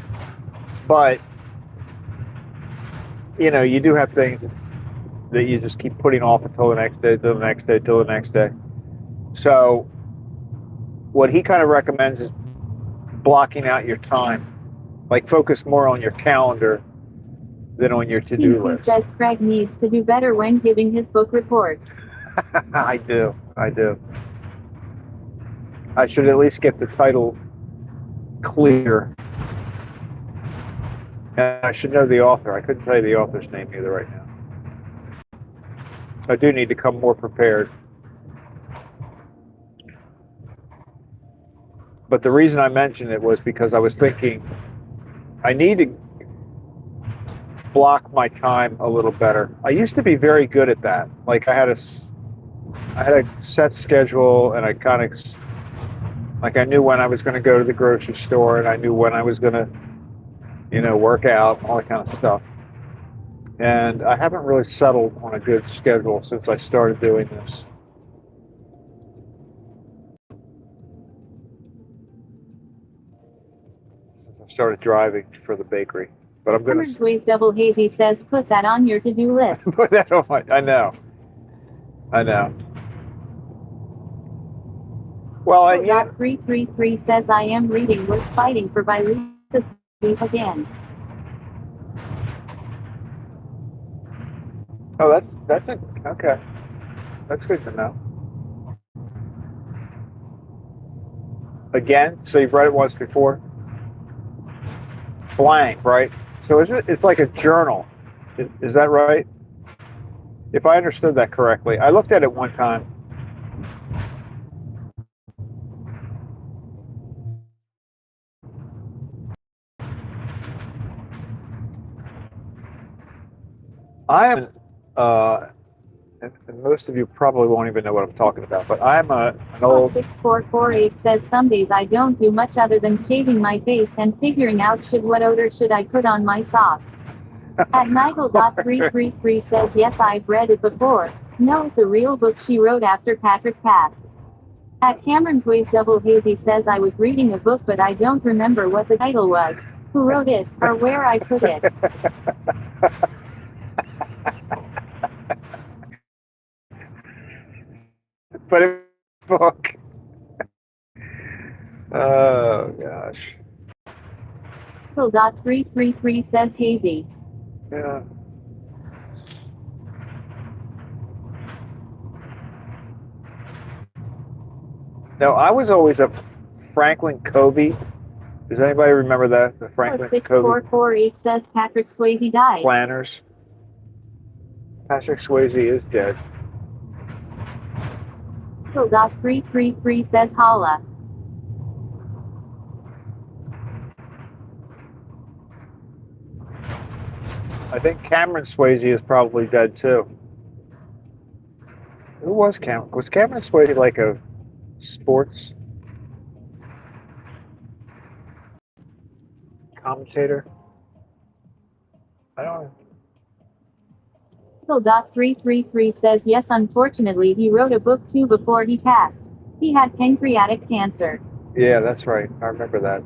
S1: but you know, you do have things that you just keep putting off until the next day, till the next day, till the next day. So what he kind of recommends is blocking out your time. Like, focus more on your calendar than on your to-do
S3: He
S1: list.
S3: says Craig needs to do better when giving his book reports.
S1: I do. I should at least get the title clear. And I should know the author. I couldn't tell you the author's name either right now. I do need to come more prepared. But the reason I mentioned it was because I was thinking I need to block my time a little better. I used to be very good at that. Like, I had a set schedule, and I kind of, like, I knew when I was going to go to the grocery store, and I knew when I was going to, you know, work out, all that kind of stuff. And I haven't really settled on a good schedule since I started doing this. Since I started driving for the bakery. But I'm going to
S3: Ways Double Hazy says put that on your to-do list.
S1: put that on my, I know. Well, I, yeah.
S3: 333 says I am reading Worth Fighting for by Lisa Steve again.
S1: Oh, that's it. Okay. That's good to know. Again, so you've read it once before? Blank, right? So it's like a journal. Is that right? If I understood that correctly. I looked at it one time. I am, and most of you probably won't even know what I'm talking about, but I'm an old...
S3: 6448 says some days I don't do much other than shaving my face and figuring out what odor should I put on my socks. At Nigel.333 says yes, I've read it before. No, it's a real book she wrote after Patrick passed. At Cameron Ways Double Hazy says I was reading a book but I don't remember what the title was, who wrote it, or where I put it.
S1: But it's a book. Oh, gosh.
S3: Nigel.333 says Hazy.
S1: Yeah. No, I was always a Franklin Covey. Does anybody remember that? The Franklin Covey
S3: 6448 says Patrick Swayze died.
S1: planners. Patrick Swayze is dead.
S3: 333 says holla.
S1: I think Cameron Swayze is probably dead too. Who was Cameron? Was Cameron Swayze like a sports commentator? I don't know.
S3: 333 says yes, unfortunately he wrote a book too before he passed. He had pancreatic cancer.
S1: Yeah, that's right. I remember that.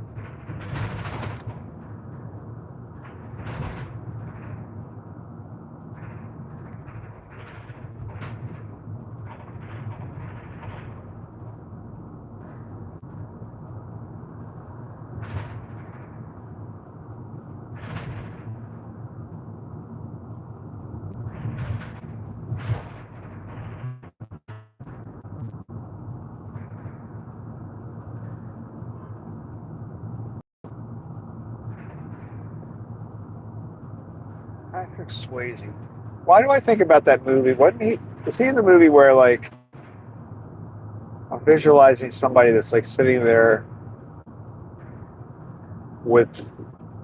S1: Patrick Swayze. Why do I think about that movie? Wasn't he? Was he in the movie where like I'm visualizing somebody that's like sitting there with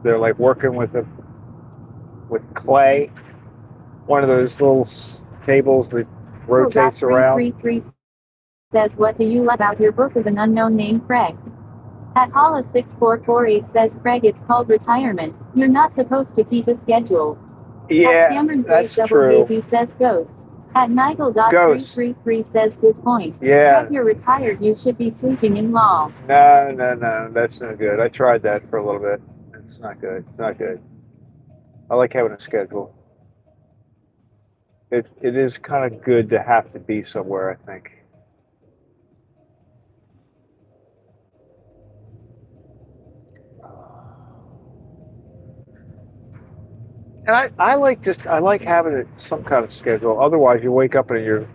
S1: they're like working with clay, one of those little tables that rotates around.
S3: 333 says what do you like about your book of an unknown name Craig? At Holla 6448 says Craig, it's called retirement. You're not supposed to keep a schedule.
S1: Yeah,
S3: At Cameron
S1: that's
S3: Double
S1: true.
S3: Baby says ghost. At Nigel
S1: Ghost.
S3: 333 says good point.
S1: Yeah.
S3: Craig, you're retired, you should be sleeping in law.
S1: No, that's not good. I tried that for a little bit. It's not good. It's not good. I like having a schedule. It is kind of good to have to be somewhere, I think. And I like having some kind of schedule. Otherwise, you wake up and you're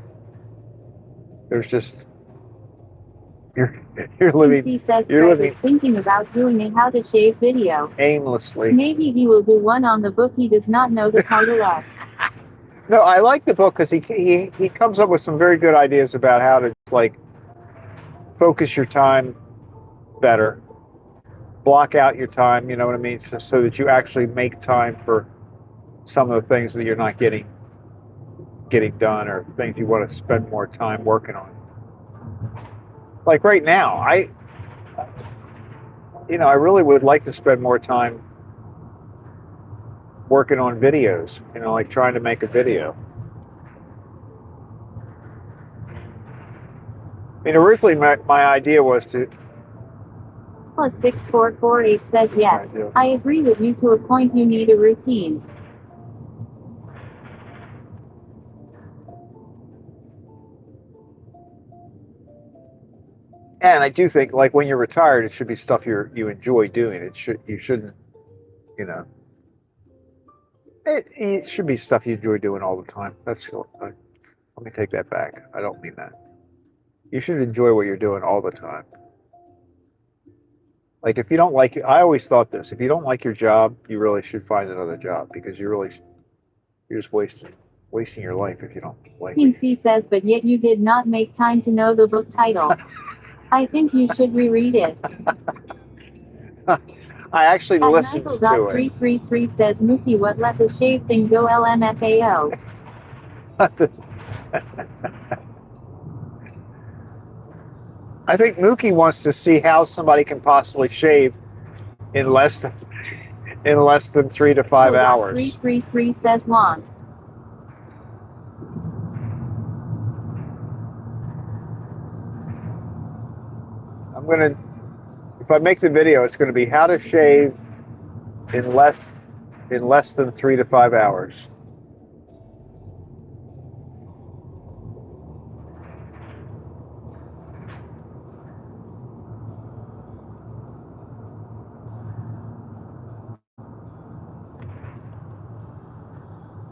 S1: living
S3: He says
S1: you're
S3: Craig
S1: living
S3: is thinking about doing a how to shave video.
S1: aimlessly.
S3: Maybe he will do one on the book he does not know the title of.
S1: No, I like the book because he comes up with some very good ideas about how to like focus your time better, block out your time. You know what I mean, so that you actually make time for some of the things that you're not getting done or things you want to spend more time working on. Like right now, I really would like to spend more time working on videos, like trying to make a video. I mean, originally my idea was to...
S3: Plus 6448 says yes. I agree with you to a point. You need a routine.
S1: And I do think, like, when you're retired, it should be stuff you enjoy doing. You shouldn't, it should be stuff you enjoy doing all the time. Let me take that back. I don't mean that. You should enjoy what you're doing all the time. Like, if you don't like it, I always thought this: if you don't like your job, you really should find another job, because you're just wasting your life if you don't like it.
S3: C says, but yet you did not make time to know the book title. I think you should reread it.
S1: I actually listened to it.
S3: 333 says, Mookie, what let the shave thing go LMFAO?
S1: I think Mookie wants to see how somebody can possibly shave in less than 3 to 5 hours.
S3: 333 says want.
S1: If I make the video, it's gonna be how to shave in less than 3 to 5 hours.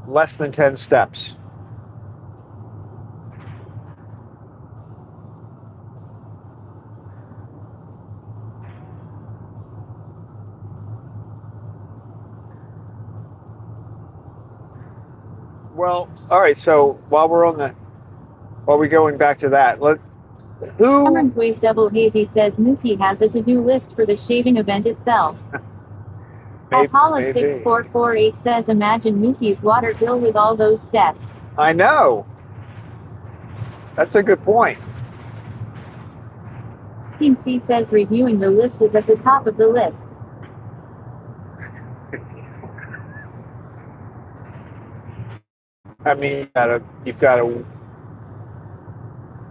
S1: Less than 10 steps. Well, all right. So while we're going back to that, who?
S3: Cameron's Ways Double Hazy says Mookie has a to-do list for the shaving event itself. At Hollis6448 says imagine Mookie's water bill with all those steps.
S1: I know. That's a good point.
S3: Team C says reviewing the list is at the top of the list.
S1: I mean, you've got to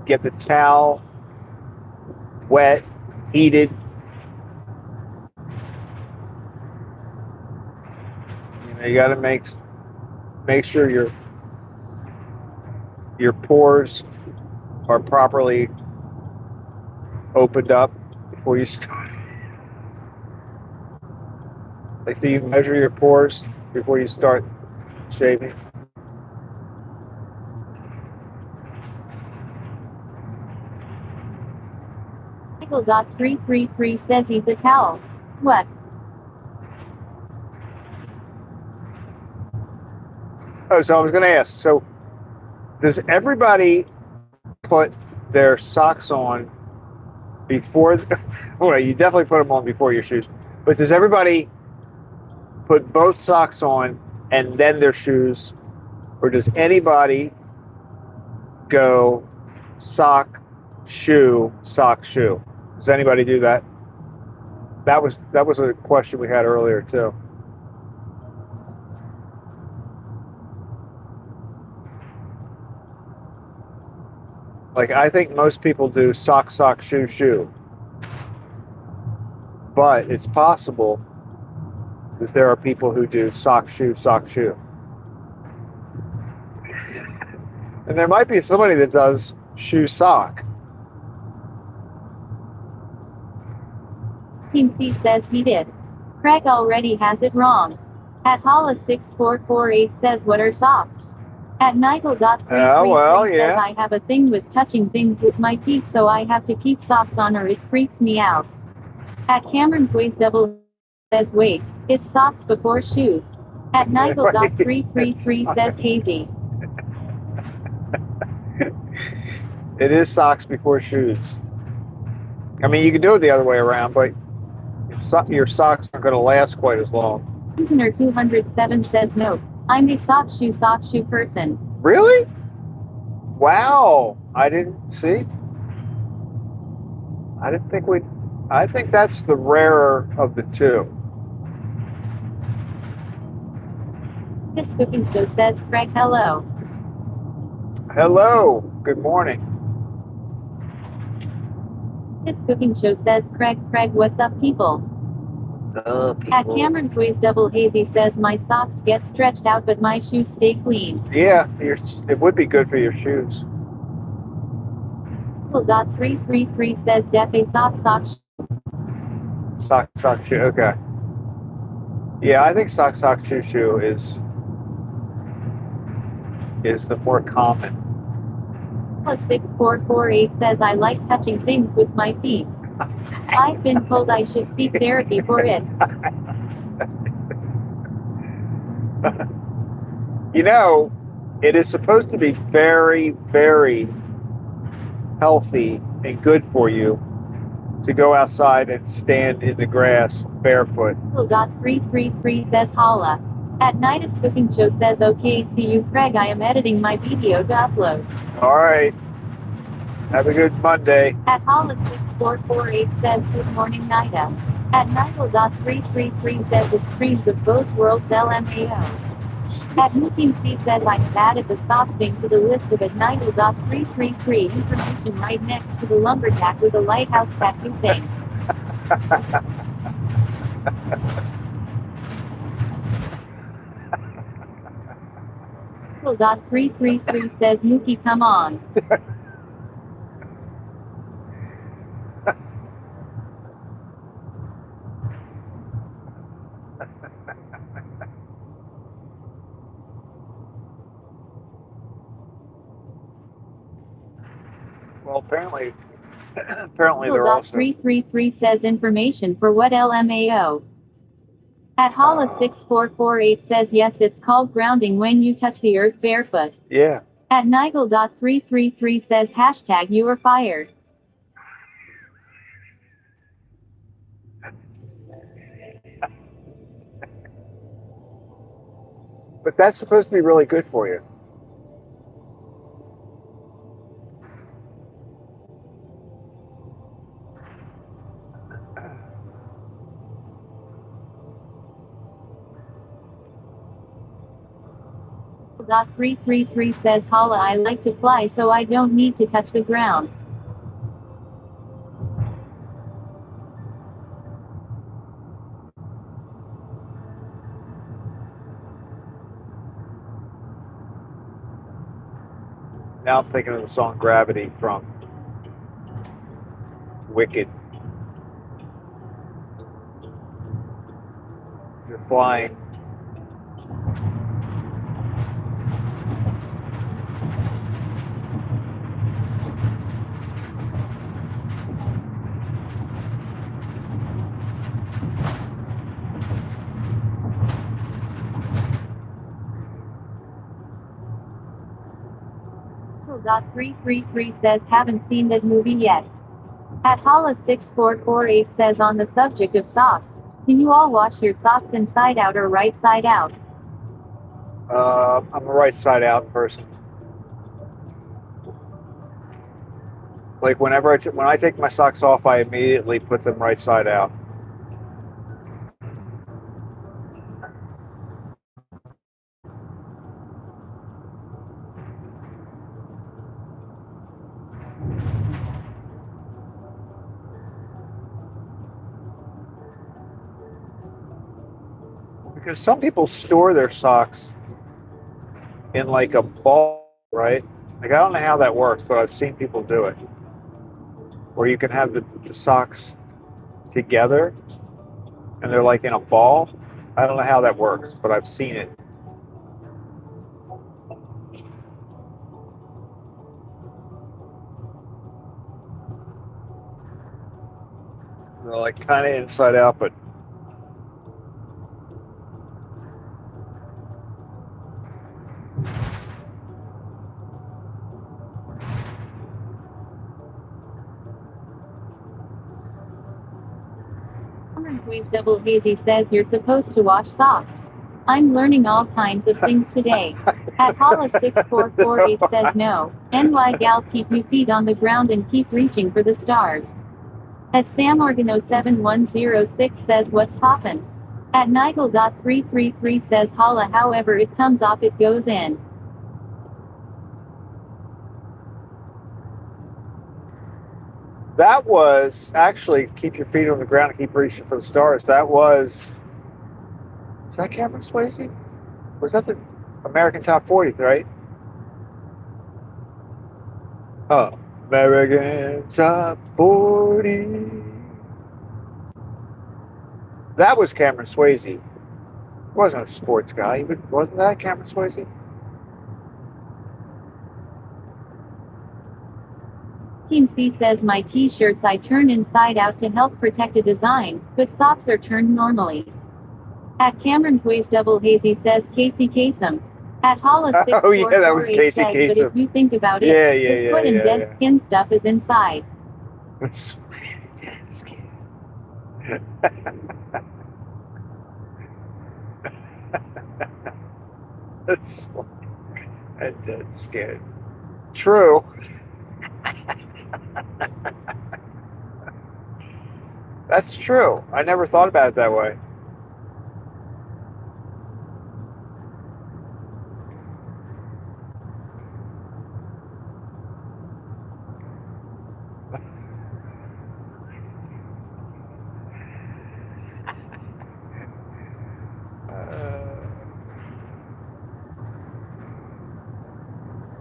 S1: get the towel wet, heated. You got to make sure your pores are properly opened up before you start. Like, do you measure your pores before you start shaving?
S3: Michael.333 says he's a towel. What?
S1: Oh, so I was going to ask. So, does everybody put their socks on before? Well, you definitely put them on before your shoes. But does everybody put both socks on and then their shoes, or does anybody go sock, shoe, sock, shoe? Does anybody do that? That was a question we had earlier too. Like, I think most people do sock, sock, shoe, shoe. But it's possible that there are people who do sock, shoe, sock, shoe. And there might be somebody that does shoe, sock.
S3: Team C says he did. Craig already has it wrong. At Hollis6448 says what are socks? At Nigel.333 says I have a thing with touching things with my feet, so I have to keep socks on or it freaks me out. At Cameron's Ways Double says wait, it's socks before shoes. At Nigel.333 says hazy.
S1: It is socks before shoes. I mean, you can do it the other way around, but your socks aren't going to last quite as long.
S3: Listener 207 says no. I'm a sock shoe person.
S1: Really? Wow. I didn't see. I think that's the rarer of the two.
S3: This cooking show says Craig hello.
S1: Hello. Good morning.
S3: This cooking show says Craig, what's up, people? At Cameron's Ways Double Hazy says my socks get stretched out but my shoes stay clean.
S1: Yeah, it would be good for your shoes.
S3: Michael.333 says def a sock
S1: shoe. Okay. Yeah, I think sock shoe is the more common.
S3: 6448 says I like touching things with my feet. I've been told I should seek therapy for it.
S1: You know, it is supposed to be very, very healthy and good for you to go outside and stand in the grass barefoot.
S3: Michael.333 says holla. At Nidus Cooking Show says okay, see you Craig, I am editing my video to upload.
S1: All right. Have a good Monday.
S3: At Hollis6448 says good morning Nida. At Nigel.333 says it screams of both worlds LMAO. At Mooking C says I have added the sock thing to the list of at Nigel.333 information right next to the lumberjack with a lighthouse tattoo thing. Michael.333 says Mookie come on.
S1: Well, apparently they're also.
S3: 333 says information for what LMAO. At Holla6448 says yes, it's called grounding when you touch the earth barefoot.
S1: Yeah.
S3: At Nigel.333 says hashtag you are fired.
S1: But that's supposed to be really good for you.
S3: .333 says Holla, I like to fly so I don't need to touch the ground.
S1: Now I'm thinking of the song Gravity from Wicked. You're flying.
S3: .333 says haven't seen that movie yet. At Holla6448 says on the subject of socks, can you all wash your socks inside out or right side out?
S1: I'm a right side out person. Like when I take my socks off, I immediately put them right side out. Because some people store their socks in like a ball, right? Like I don't know how that works, but I've seen people do it. Where you can have the socks together and they're like in a ball. I don't know how that works, but I've seen it. They're like kind of inside out, but
S3: Double Hazy says you're supposed to wash socks. I'm learning all kinds of things today. At Holla6448 says no. NY gal, keep your feet on the ground and keep reaching for the stars. At SamOrgano7106 says what's poppin'. At Nigel.333 says Holla, however it comes off it goes in.
S1: that was actually keep your feet on the ground and keep reaching for the stars. Is that Cameron Swayze? Was that the American Top 40, right? Oh, American Top 40. That was Cameron Swayze. He wasn't a sports guy, but wasn't that Cameron Swayze?
S3: Team C says my t-shirts I turn inside out to help protect a design, but socks are turned normally. At Cameron's Waist Double Hazy says Casey Kasem. At Holla6448
S1: Oh yeah, that was Casey
S3: says,
S1: Kasem.
S3: but if you think about it, the foot and dead skin stuff is inside.
S1: That's dead skin. That's dead skin. True. That's true. I never thought about it that way.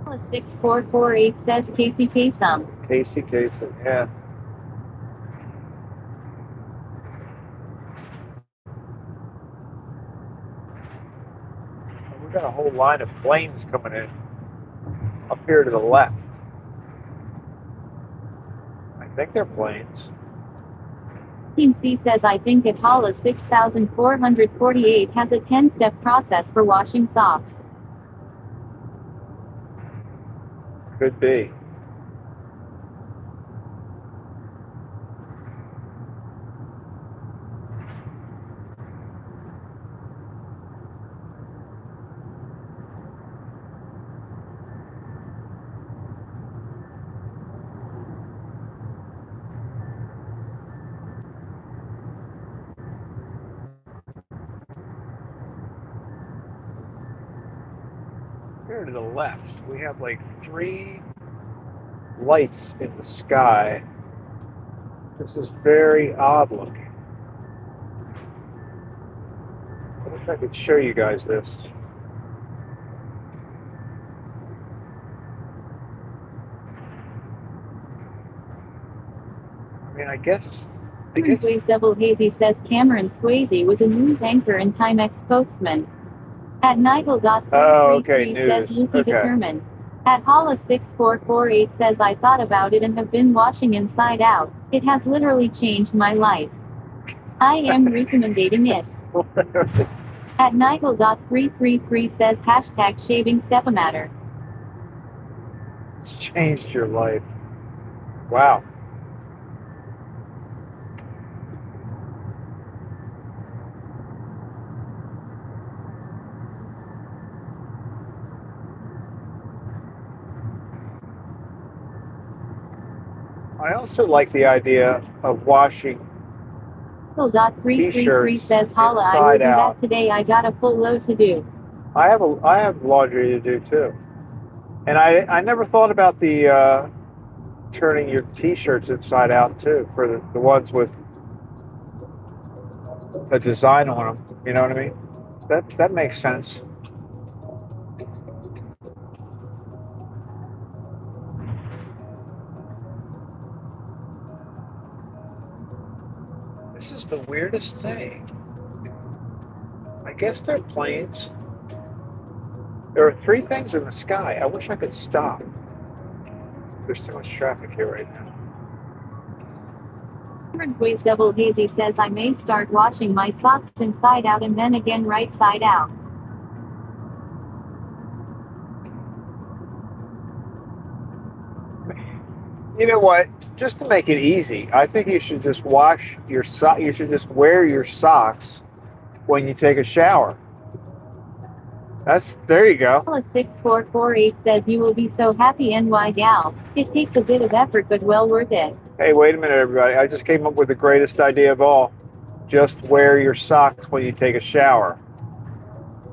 S3: Holla6448 says Casey Kasem.
S1: Casey Kasem, yeah. We got a whole line of planes coming in up here to the left. I think they're planes.
S3: Team C says I think Atala 6448 has a 10-step process for washing socks.
S1: Could be. Here to the left, we have like 3 lights in the sky. This is very odd looking. I wish I could show you guys this. I mean, I guess.
S3: Swayze Double Hazy says Cameron Swayze was a news anchor and Timex spokesman. At Nigel.333
S1: Oh, okay,
S3: says
S1: news.
S3: Lucy
S1: Okay.
S3: determined. At Hala6448 says I thought about it and have been watching Inside Out. It has literally changed my life. I am recommending it. At Nigel.333 says hashtag shaving step-a-matter.
S1: It's changed your life. Wow. I also like the idea of washing
S3: Nigel.333
S1: T-shirts
S3: says Hala I will
S1: inside
S3: do
S1: out.
S3: that today, I got a full load to do.
S1: I have laundry to do too, and I never thought about the turning your T-shirts inside out too for the ones with a design on them. You know what I mean? That makes sense. This is the weirdest thing. I guess they're planes. There are 3 things in the sky. I wish I could stop. There's too much traffic here right now.
S3: Cameron Swayze Double Hazy says I may start washing my socks inside out and then again right side out.
S1: You know what? Just to make it easy, I think you should just wash your sock. You should just wear your socks when you take a shower. There you go.
S3: Hala6448 says you will be so happy NY gal. It takes a bit of effort but well worth it.
S1: Hey, wait a minute, everybody. I just came up with the greatest idea of all. Just wear your socks when you take a shower.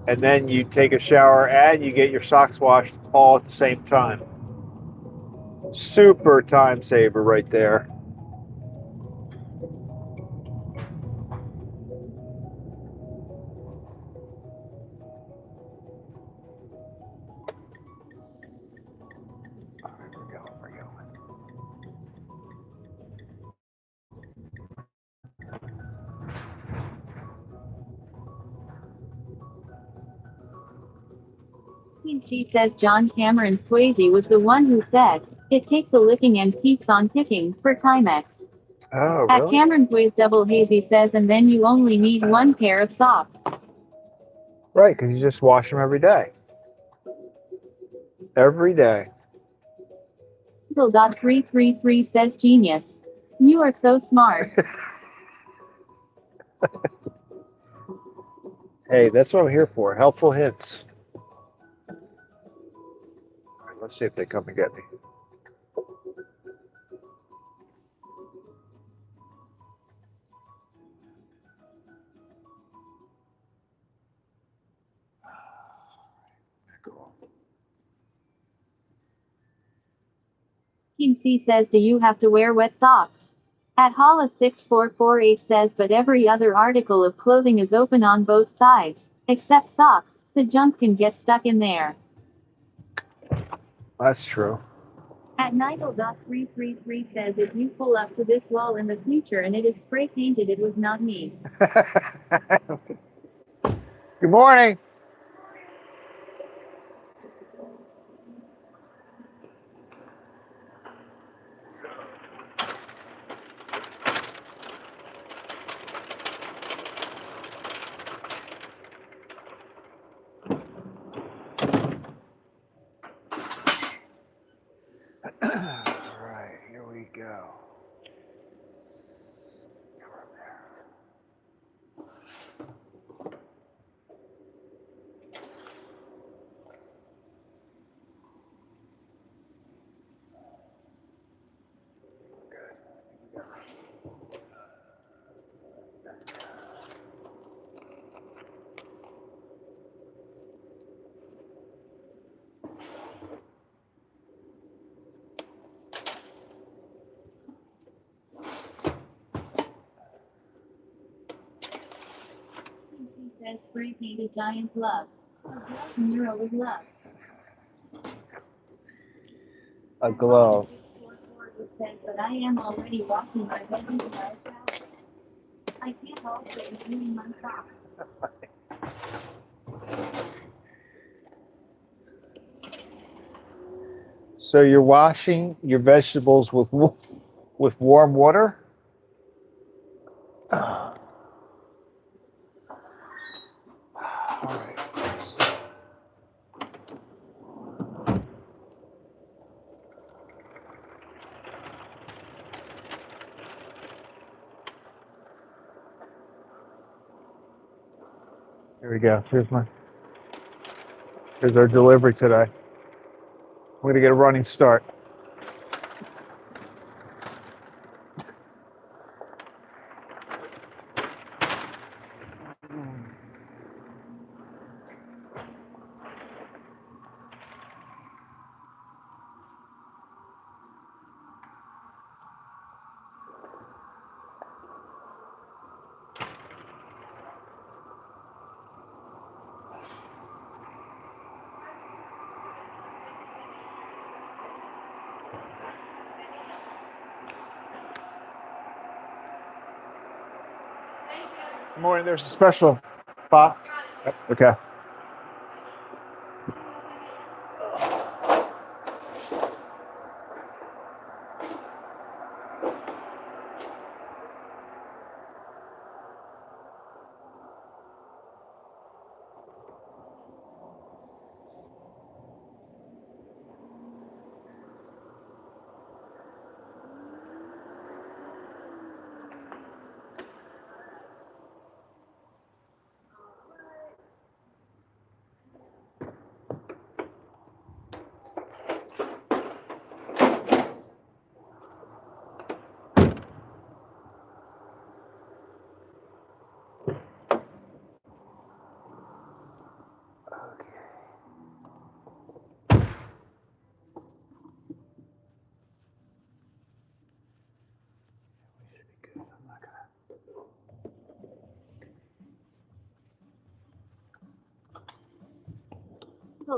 S1: And then you take a shower and you get your socks washed all at the same time. Super time saver right there. All right, we're going.
S3: Team C says John Cameron Swayze was the one who said, it takes a licking and keeps on ticking, for Timex.
S1: Oh,
S3: At
S1: really?
S3: Cameron Swayze Double Hazy says and then you only need 1 pair of socks.
S1: Right, because you just wash them every day. Every day.
S3: Nigel.333 says genius. You are so smart.
S1: Hey, that's what I'm here for. Helpful hints. All right, let's see if they come and get me.
S3: Team C says do you have to wear wet socks? At Hala6448 says but every other article of clothing is open on both sides, except socks, so junk can get stuck in there.
S1: That's true.
S3: At Nigel.333 says if you pull up to this wall in the future and it is spray painted it was not me.
S1: Good morning. All right, here we go.
S3: He says spray paint a giant love. A glove mural of love.
S1: A glove.
S3: 644 says, but I am already washing my head into my shower. I can't also be doing my socks.
S1: So you're washing your vegetables with warm water? All right. Here we go. Here's our delivery today. We're gonna get a running start. Good morning. There's a special spot. Yep, okay.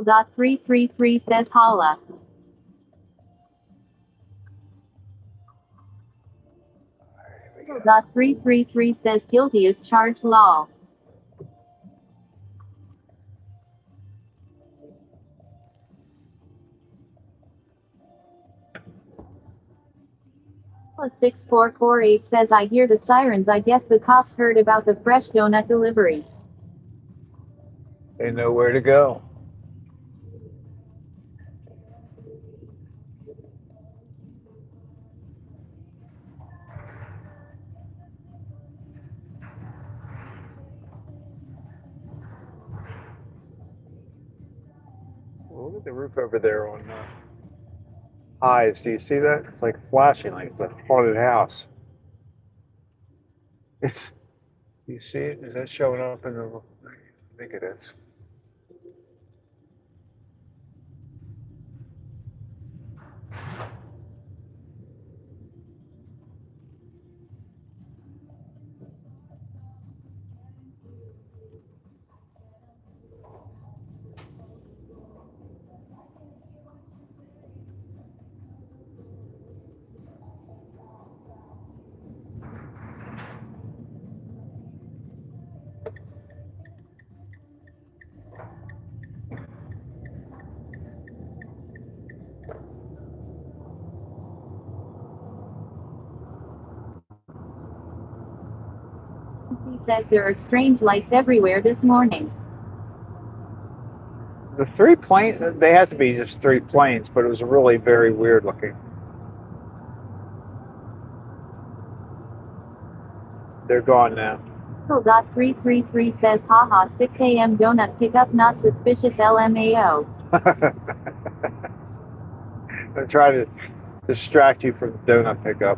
S3: Dot 333 says holla. Dot 333 says guilty as charged lol. Plus 6448 says I hear the sirens. I guess the cops heard about the fresh donut delivery.
S1: They know where to go. Well, look at the roof over there on Highs. Do you see that? It's like flashing, like it's a haunted house. It's, do you see it? Is that showing up in the? I think it is.
S3: He says there are strange lights everywhere this morning.
S1: The three planes, they had to be just three planes, but it was really very weird looking. They're gone now.
S3: 333 says, haha, 6 a.m. donut pickup, not suspicious LMAO.
S1: I'm trying to distract you from the donut pickup.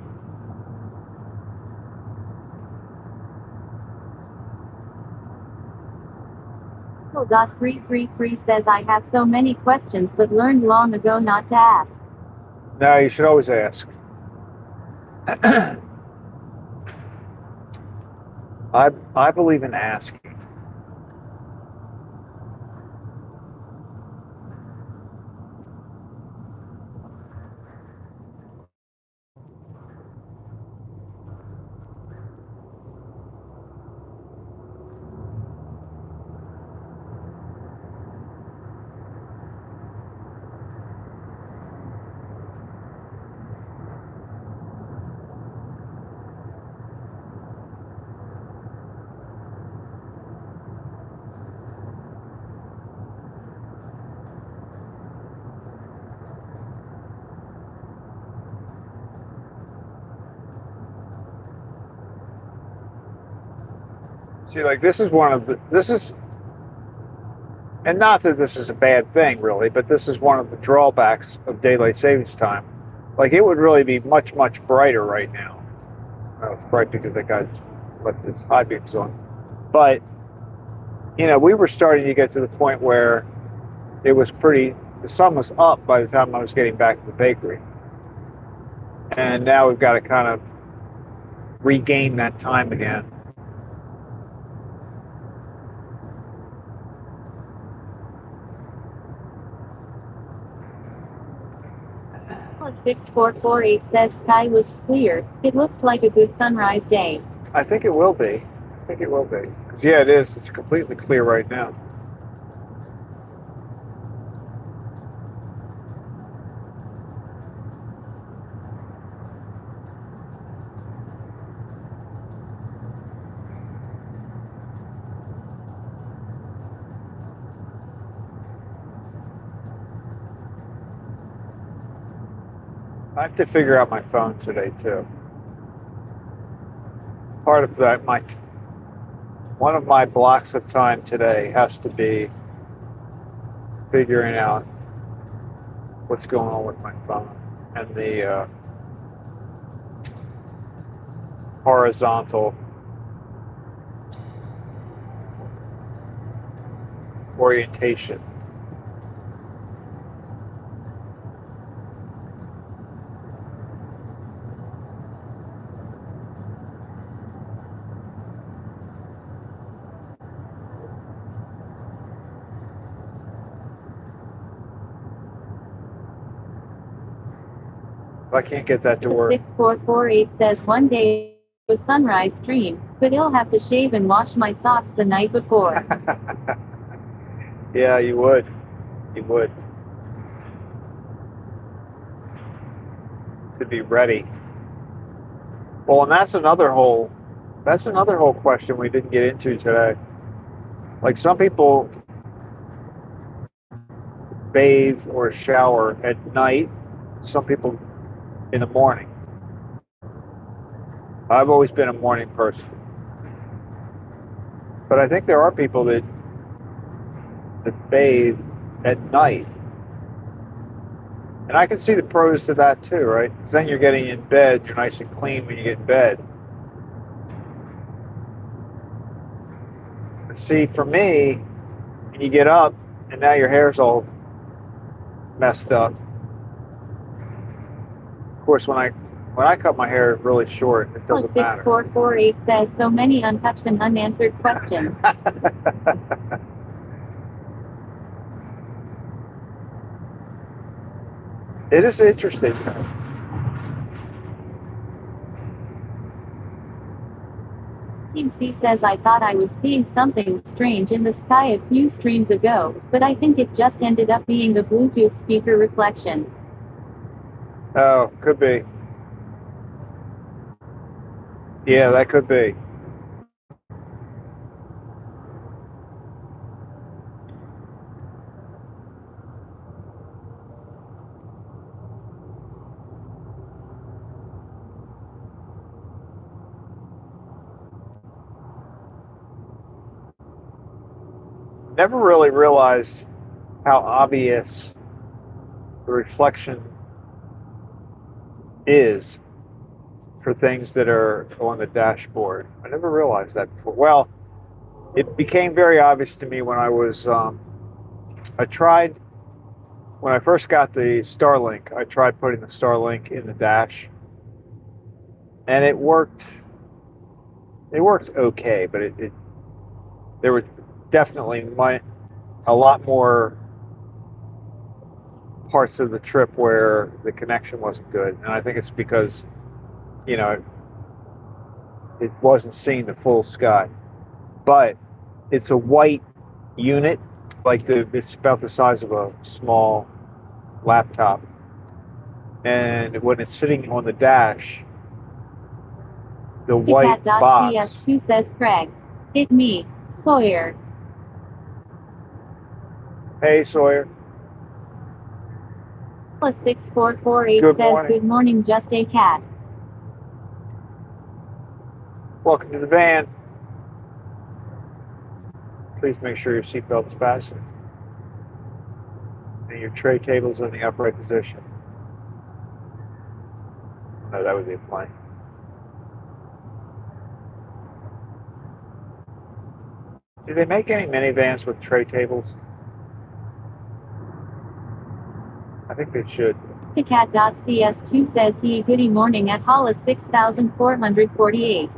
S3: Dot 333 says, I have so many questions but learned long ago not to ask.
S1: No, you should always ask. I believe in asking. See, like this is and not that this is a bad thing really, but this is one of the drawbacks of daylight savings time. Like it would really be much, much brighter right now. Well, it's bright because that guy's left his high beams on. But, you know, we were starting to get to the point where it was the sun was up by the time I was getting back to the bakery. And now we've got to kind of regain that time again.
S3: Well, 6448 says, sky looks clear. It looks like a good sunrise day.
S1: I think it will be. I think it will be. 'Cause, yeah, it is. It's completely clear right now. I have to figure out my phone today too. Part of that, one of my blocks of time today has to be figuring out what's going on with my phone and the horizontal orientation. If I can't get that to work.
S3: 6448 says, one day a sunrise stream, but I'll have to shave and wash my socks the night before.
S1: Yeah, you would. You would. To be ready. Well, and that's another whole question we didn't get into today. Like some people bathe or shower at night, some people in the morning. I've always been a morning person. But I think there are people that bathe at night. And I can see the pros to that too, right? Because then you're getting in bed, you're nice and clean when you get in bed. But see, for me, you get up and now your hair's all messed up. Of course, when I cut my hair really short, it doesn't matter.
S3: 6448 says, so many untouched and unanswered questions.
S1: It is interesting.
S3: Team C says, I thought I was seeing something strange in the sky a few streams ago, but I think it just ended up being the Bluetooth speaker reflection.
S1: Oh, could be. Yeah, that could be. never really realized how obvious the reflection is for things that are on the dashboard. I never realized that before. Well, it became very obvious to me when I was, when I first got the Starlink, I tried putting the Starlink in the dash, and it worked. It worked okay, but there were definitely a lot more parts of the trip where the connection wasn't good, and I think it's because, you know, it wasn't seeing the full sky. But it's a white unit, it's about the size of a small laptop, and when it's sitting on the dash, the white box.
S3: Cs2 says Craig. Hit me, Sawyer.
S1: Hey, Sawyer.
S3: 6448
S1: Good
S3: says
S1: morning.
S3: good morning, just a cat.
S1: Welcome to the van. Please make sure your seatbelt's fastened and your tray table's in the upright position. No, that would be a plane. Do they make any minivans with tray tables? I think they should.
S3: Sticat.cs2 says he goody morning at Hollis 6448.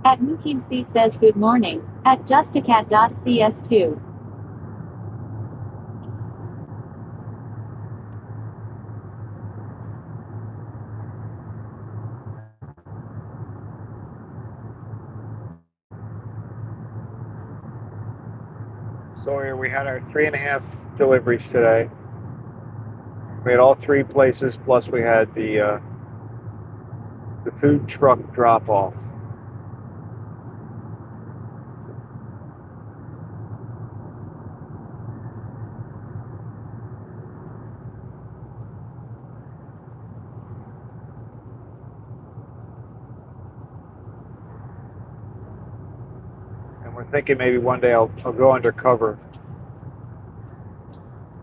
S3: At Mukimc says good morning. At Justicat.cs2.
S1: Sawyer, we had our 3.5 deliveries today. We had all 3 places, plus we had the food truck drop-off. And we're thinking maybe one day I'll go undercover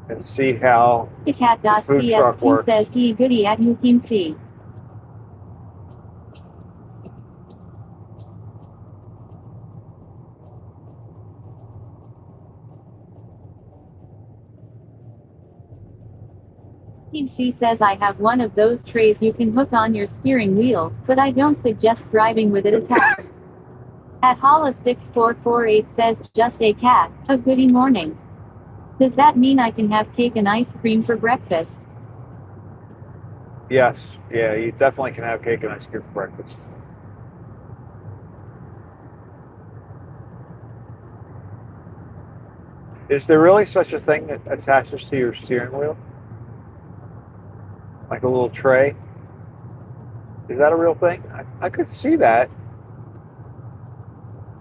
S1: and see how the food truck
S3: Sticat.cs2
S1: works.
S3: says he goody at Mukimc. C says I have one of those trays you can hook on your steering wheel, but I don't suggest driving with it attached. At Hollis 6448 says just a cat, a goody morning. Does that mean I can have cake and ice cream for breakfast?
S1: Yes, yeah, you definitely can have cake and ice cream for breakfast. Is there really such a thing that attaches to your steering wheel? Like a little tray? Is that a real thing? I could see that.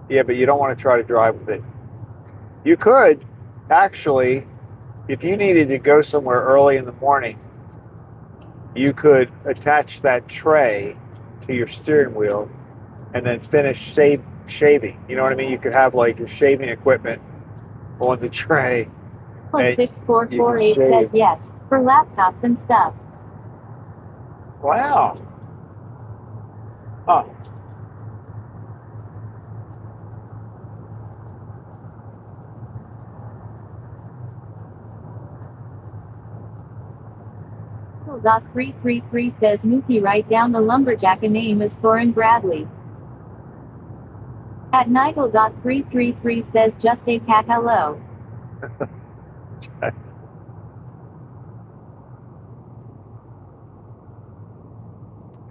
S1: Yeah, but you don't want to try to drive with it. You could, actually, if you needed to go somewhere early in the morning, you could attach that tray to your steering wheel and then finish shaving. You know what I mean? You could have like your shaving equipment on the tray.
S3: Plus 6448 says yes, for laptops and stuff.
S1: Wow. Huh.
S3: .333 says Mookie write down the lumberjack a name is Thorin Bradley. At Nigel.333 says just a cat hello.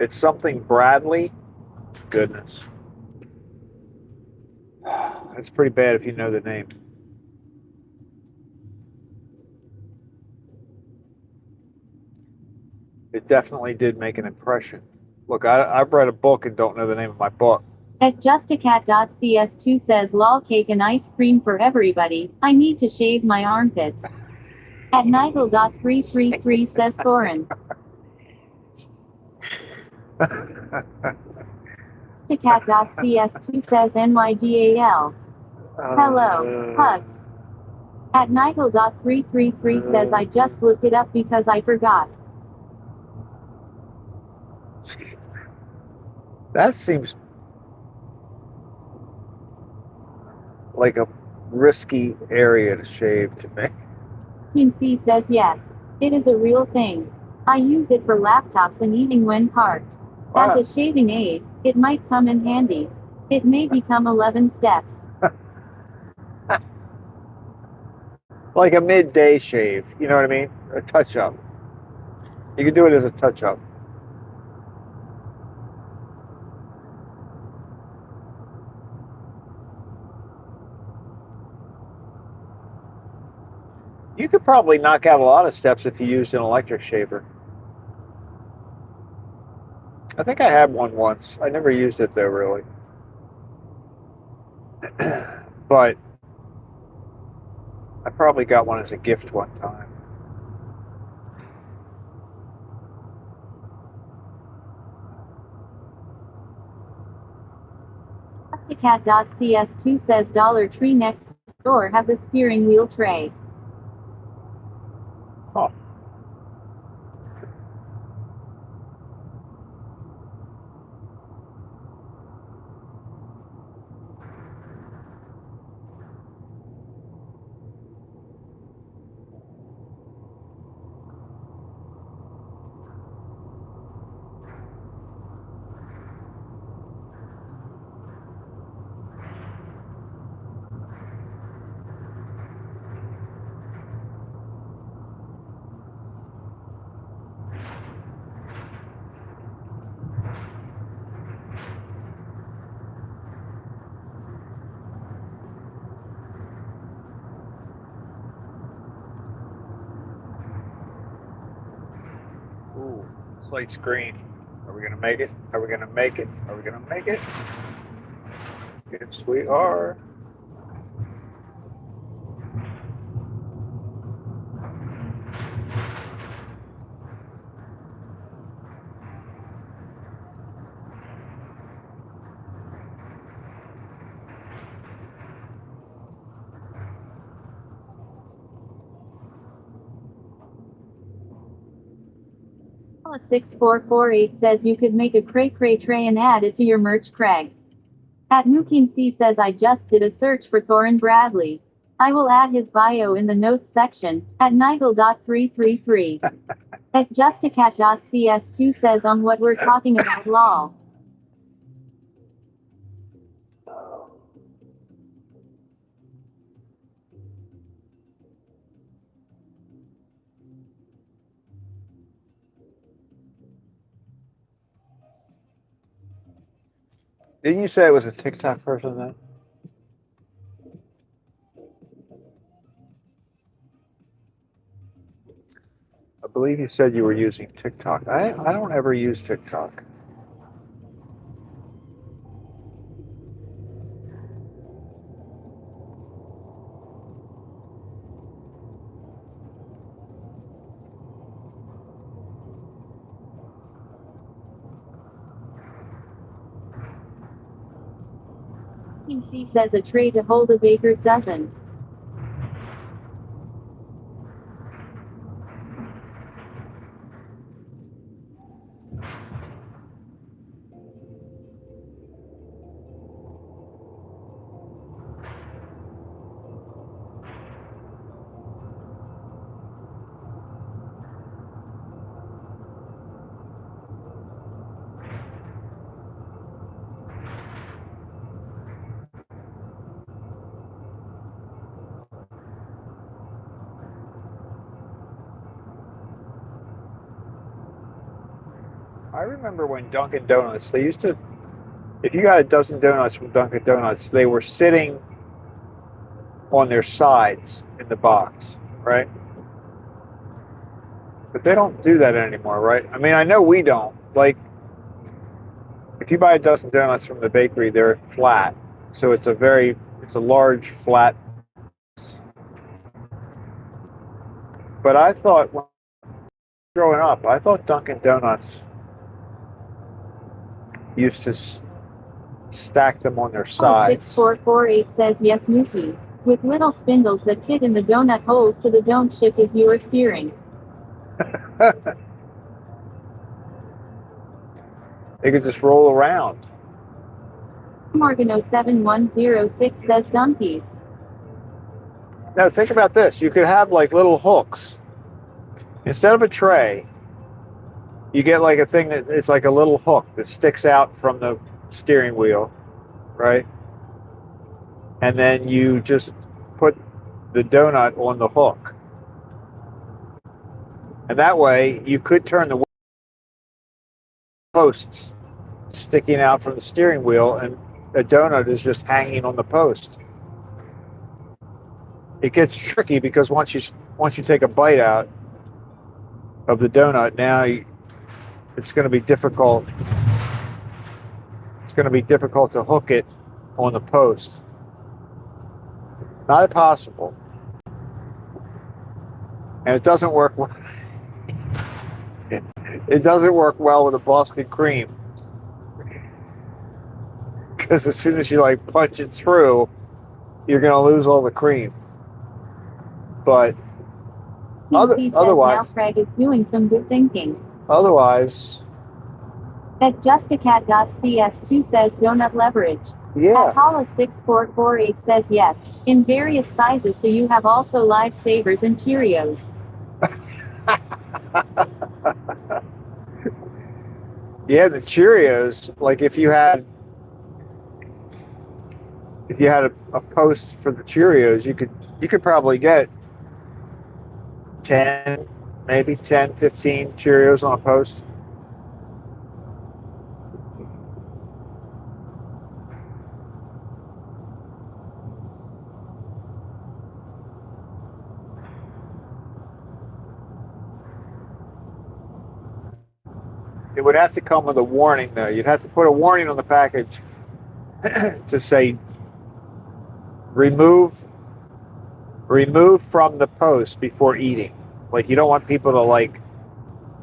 S1: It's something Bradley. Goodness. That's pretty bad if you know the name. It definitely did make an impression. Look, I've read a book and don't know the name of my book.
S3: At justacat.cs2 says lol cake and ice cream for everybody. I need to shave my armpits. At Nigel.333 says Thorin. Justacat.cs2 says NYDAL. Hello, hugs. At Nigel.333 says I just looked it up because I forgot.
S1: That seems like a risky area to shave to me.
S3: Team C says yes. It is a real thing. I use it for laptops and even when parked. As a shaving aid, it might come in handy. It may become 11 steps.
S1: Like a midday shave, you know what I mean? A touch-up. You can do it as a touch-up. You could probably knock out a lot of steps if you used an electric shaver. I think I had one once. I never used it though, really. But I probably got one as a gift one time.
S3: Justacat.cs2 says Dollar Tree next door have the steering wheel tray.
S1: Huh. Ooh, this light's green. Are we gonna make it? Are we gonna make it? Are we gonna make it? Yes, we are.
S3: Alice6448 says you could make a Craycray tray and add it to your merch, Craig. At Nukim C says I just did a search for Thorin Bradley. I will add his bio in the notes section. At Nigel.333. At Justacat.cs2 says what we're talking about lol.
S1: Didn't you say it was a TikTok person then? I believe you said you were using TikTok. I don't ever use TikTok.
S3: Nukim C says a tray to hold a baker's dozen.
S1: I remember when Dunkin' Donuts, they used to, if you got a dozen donuts from Dunkin' Donuts, they were sitting on their sides in the box, right? But they don't do that anymore, right? I mean, I know we don't. Like, if you buy a dozen donuts from the bakery, they're flat. So it's a large flat. But I thought when growing up, I thought Dunkin' Donuts used to stack them on their sides.
S3: 6448 says yes, Mookie. With little spindles that fit in the donut holes so the don't shift as you are steering.
S1: They could just roll around.
S3: Morgano 7106 says donkeys.
S1: Now think about this. You could have like little hooks. Instead of a tray, you get like a thing that it's like a little hook that sticks out from the steering wheel, right? And then you just put the donut on the hook. And that way you could turn the posts sticking out from the steering wheel and a donut is just hanging on the post. It gets tricky because once you take a bite out of the donut, now it's going to be difficult. It's going to be difficult to hook it on the post. Not impossible. And it doesn't work well. It doesn't work well with a Boston cream. Because as soon as you like punch it through, you're going to lose all the cream. But otherwise,
S3: now Craig is doing some good thinking.
S1: Otherwise,
S3: At justacat.cs2 says donut leverage.
S1: yeah.
S3: At Paula6448 says yes, in various sizes so you have also Lifesavers and Cheerios.
S1: Yeah, the Cheerios, like if you had a post for the Cheerios, you could probably get 10, maybe 10, 15 Cheerios on a post. It would have to come with a warning, though. You'd have to put a warning on the package to say, remove from the post before eating. Like, you don't want people to, like,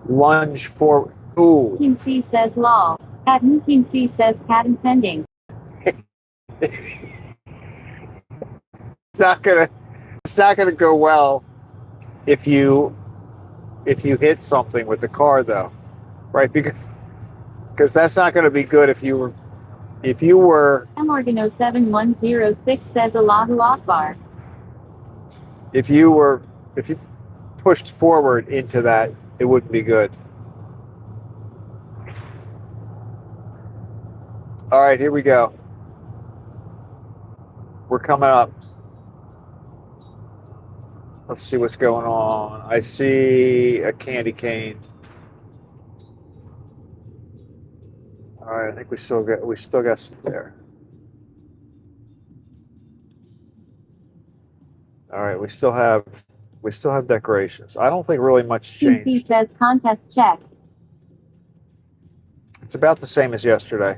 S1: lunge forward. Ooh.
S3: King C says law. At King C says patent pending.
S1: It's not gonna go well if you hit something with the car, though. Right, because that's not going to be good if you were.
S3: Morgano 7106 says Allahu Akbar.
S1: If you pushed forward into that, it wouldn't be good. All right, here we go. We're coming up. Let's see what's going on. I see a candy cane. All right, I think we still got there. All right, we still have decorations. I don't think really much
S3: King C
S1: changed.
S3: says contest check.
S1: It's about the same as yesterday.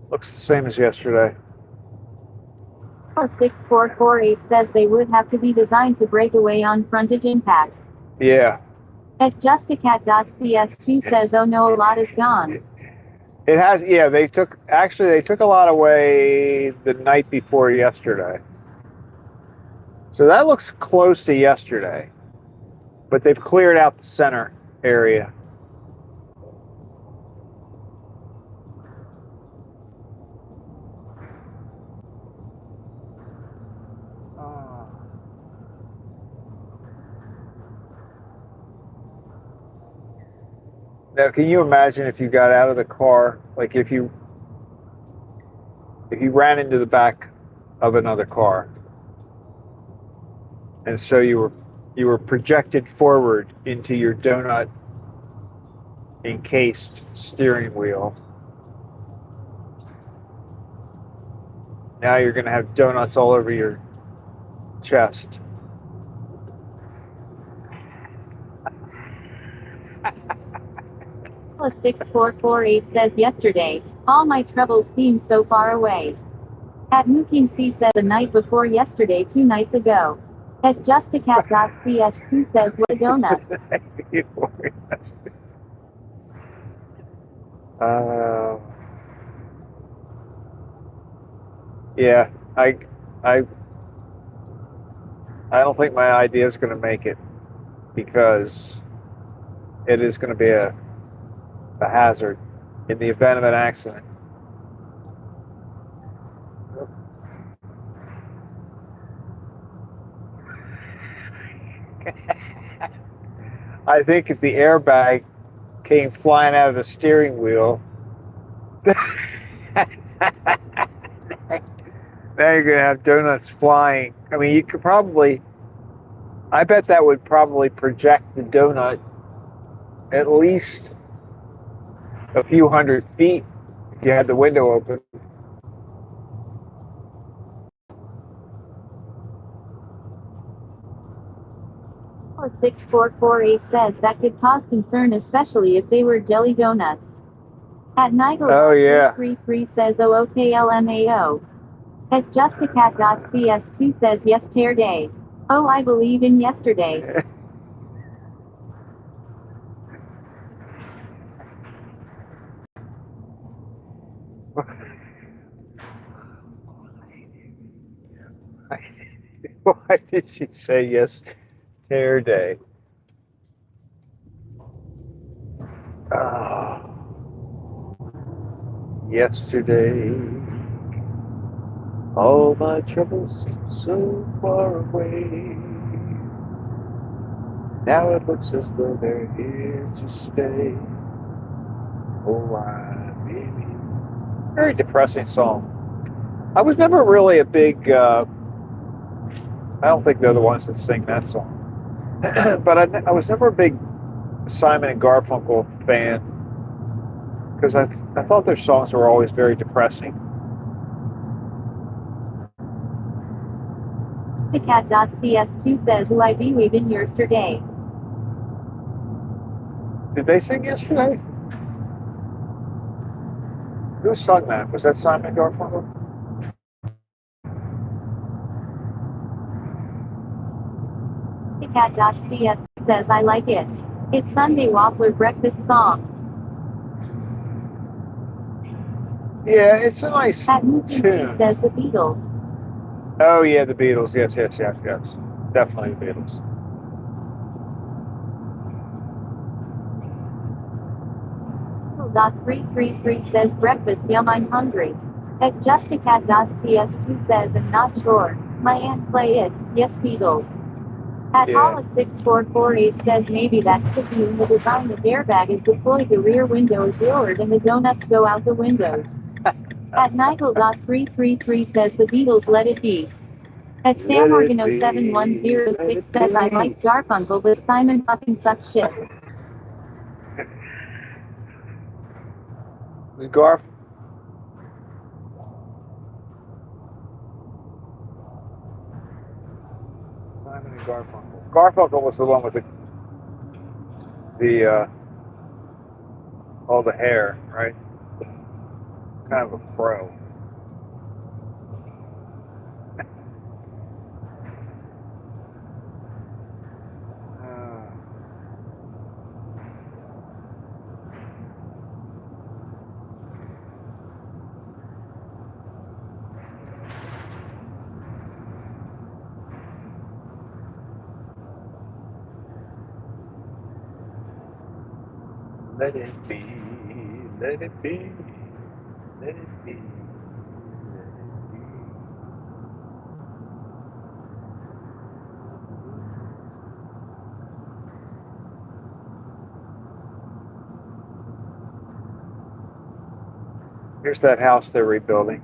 S1: Looks the same as yesterday.
S3: 6448 says they would have to be designed to break away on frontage impact.
S1: Yeah.
S3: At justacat.cs2 says oh no, a lot is gone.
S1: It has, yeah, they took a lot away the night before yesterday. So that looks close to yesterday. But they've cleared out the center area. Now, can you imagine if you got out of the car, like if you ran into the back of another car, and so you were projected forward into your donut encased steering wheel. Now you're going to have donuts all over your chest.
S3: 6448 says yesterday, all my troubles seem so far away. At Mooking C says the night before yesterday 2 nights ago. At justacat.cs2 says what a donut.
S1: Yeah, I don't think my idea is going to make it because it is going to be a hazard in the event of an accident. I think if the airbag came flying out of the steering wheel, now you're going to have donuts flying. I mean, you could probably, I bet that would probably project the donut at least a few hundred feet if you had the window open.
S3: Oh, 6448 says that could cause concern, especially if they were jelly donuts. At Nigel
S1: Oh, yeah.
S3: 333 says OOKLMAO. At justacat.cs2 says yes tear day. Oh, I believe in yesterday.
S1: Why did she say yes tear day? Yesterday, all my troubles seem so far away. Now it looks as though they're here to stay. Oh, why, baby? Very depressing song. I was never really a big, I don't think they're the ones that sing that song. But I was never a big Simon and Garfunkel fan because I thought their songs were always very depressing.
S3: Justacat.cs2 says who I believe in yesterday.
S1: Did they sing yesterday? Who sung that? Was that Simon and Garfunkel?
S3: Justacat.cs says I like it. It's Sunday Waffler breakfast song.
S1: Yeah, it's a nice
S3: At Mooking
S1: tune.
S3: says the Beatles.
S1: Oh yeah, the Beatles. Yes. Definitely the Beatles.
S3: .333 says breakfast yum I'm hungry. At justacat.cs2 says I'm not sure. My aunt play it. Yes Beatles. At
S1: Yeah.
S3: Hollis6448 says maybe that could be in the design. The airbag is deployed, the rear window is lowered, and the donuts go out the windows. At Nigel.333 says the Beatles let it be. At Sam
S1: Let it
S3: Organo
S1: be,
S3: 7106
S1: let
S3: says I
S1: it
S3: like
S1: be.
S3: Garfunkel but Simon fucking sucks shit.
S1: Garf. Simon and Garfunkel. Garfunkel was the one with the all the hair, right? Kind of a fro. Let it be, let it be, let it be, let it be. Here's that house they're rebuilding.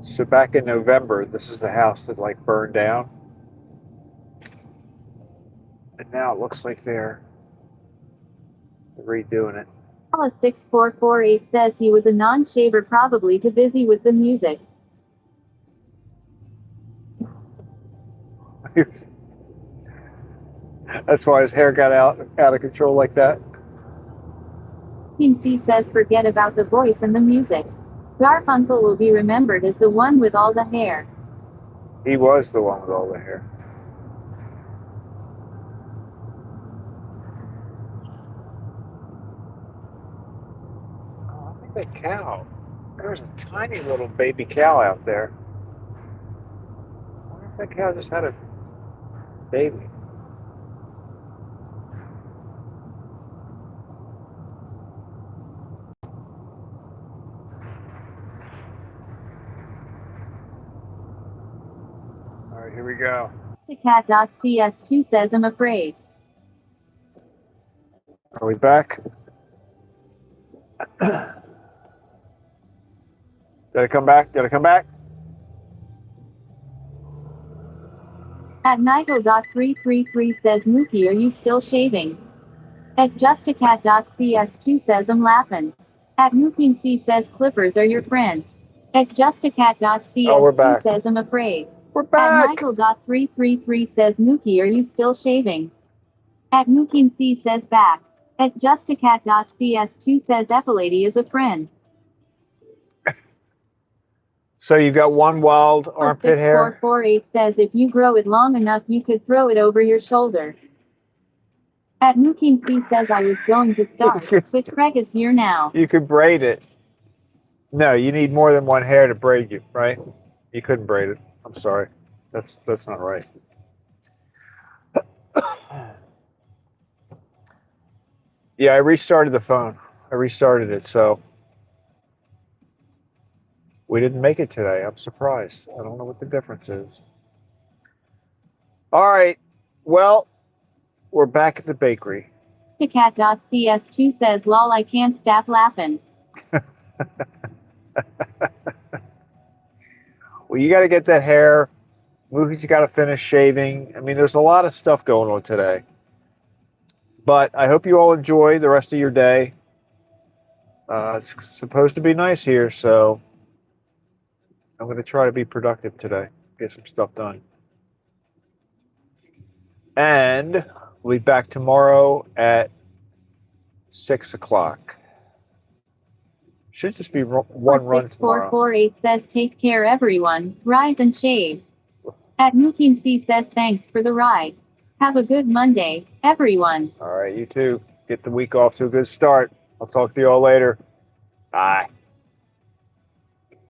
S1: So back in November, this is the house that like burned down. And now it looks like they're redoing it.
S3: Hollis6448 says he was a non-shaver, probably too busy with the music.
S1: That's why his hair got out of control like that.
S3: Team C says forget about the voice and the music. Garfunkel will be remembered as the one with all the hair.
S1: He was the one with all the hair. Oh, I think that cow. There's a tiny little baby cow out there. I wonder if that cow just had a baby. All right, here we go.
S3: Cat.cs2 says I'm afraid.
S1: Are we back? Did I come back? Did I come back?
S3: At Nigel.333 says Mookie, are you still shaving? At Justacat.cs2 says I'm laughing. At Mookie C says Clippers are your friend. At Justacat.cs2
S1: back.
S3: says I'm afraid.
S1: We're
S3: At
S1: back.
S3: Michael.333 says Mookie, are you still shaving? At Mookie C says back. At Justacat.cs2 says Epilady is a friend.
S1: So you've got one wild armpit hair.
S3: 6448 says if you grow it long enough you could throw it over your shoulder. At Mookie C says I was going to start, but Craig is here now.
S1: You could braid it. No, you need more than one hair to braid you, right? You couldn't braid it. I'm sorry. That's not right. Yeah, I restarted the phone. I restarted it, so we didn't make it today. I'm surprised. I don't know what the difference is. All right. Well, we're back at the bakery.
S3: Sticat.cs2 says lol I can't stop laughing.
S1: Well, you got to get that hair. Movies, you got to finish shaving. I mean, there's a lot of stuff going on today. But I hope you all enjoy the rest of your day. It's supposed to be nice here, so I'm going to try to be productive today. Get some stuff done. And we'll be back tomorrow at 6 o'clock. Should just be one run tomorrow.
S3: 6448 says take care everyone, rise and shave. At Mookie C says thanks for the ride. Have a good Monday, everyone.
S1: All right, you too. Get the week off to a good start. I'll talk to you all later. Bye.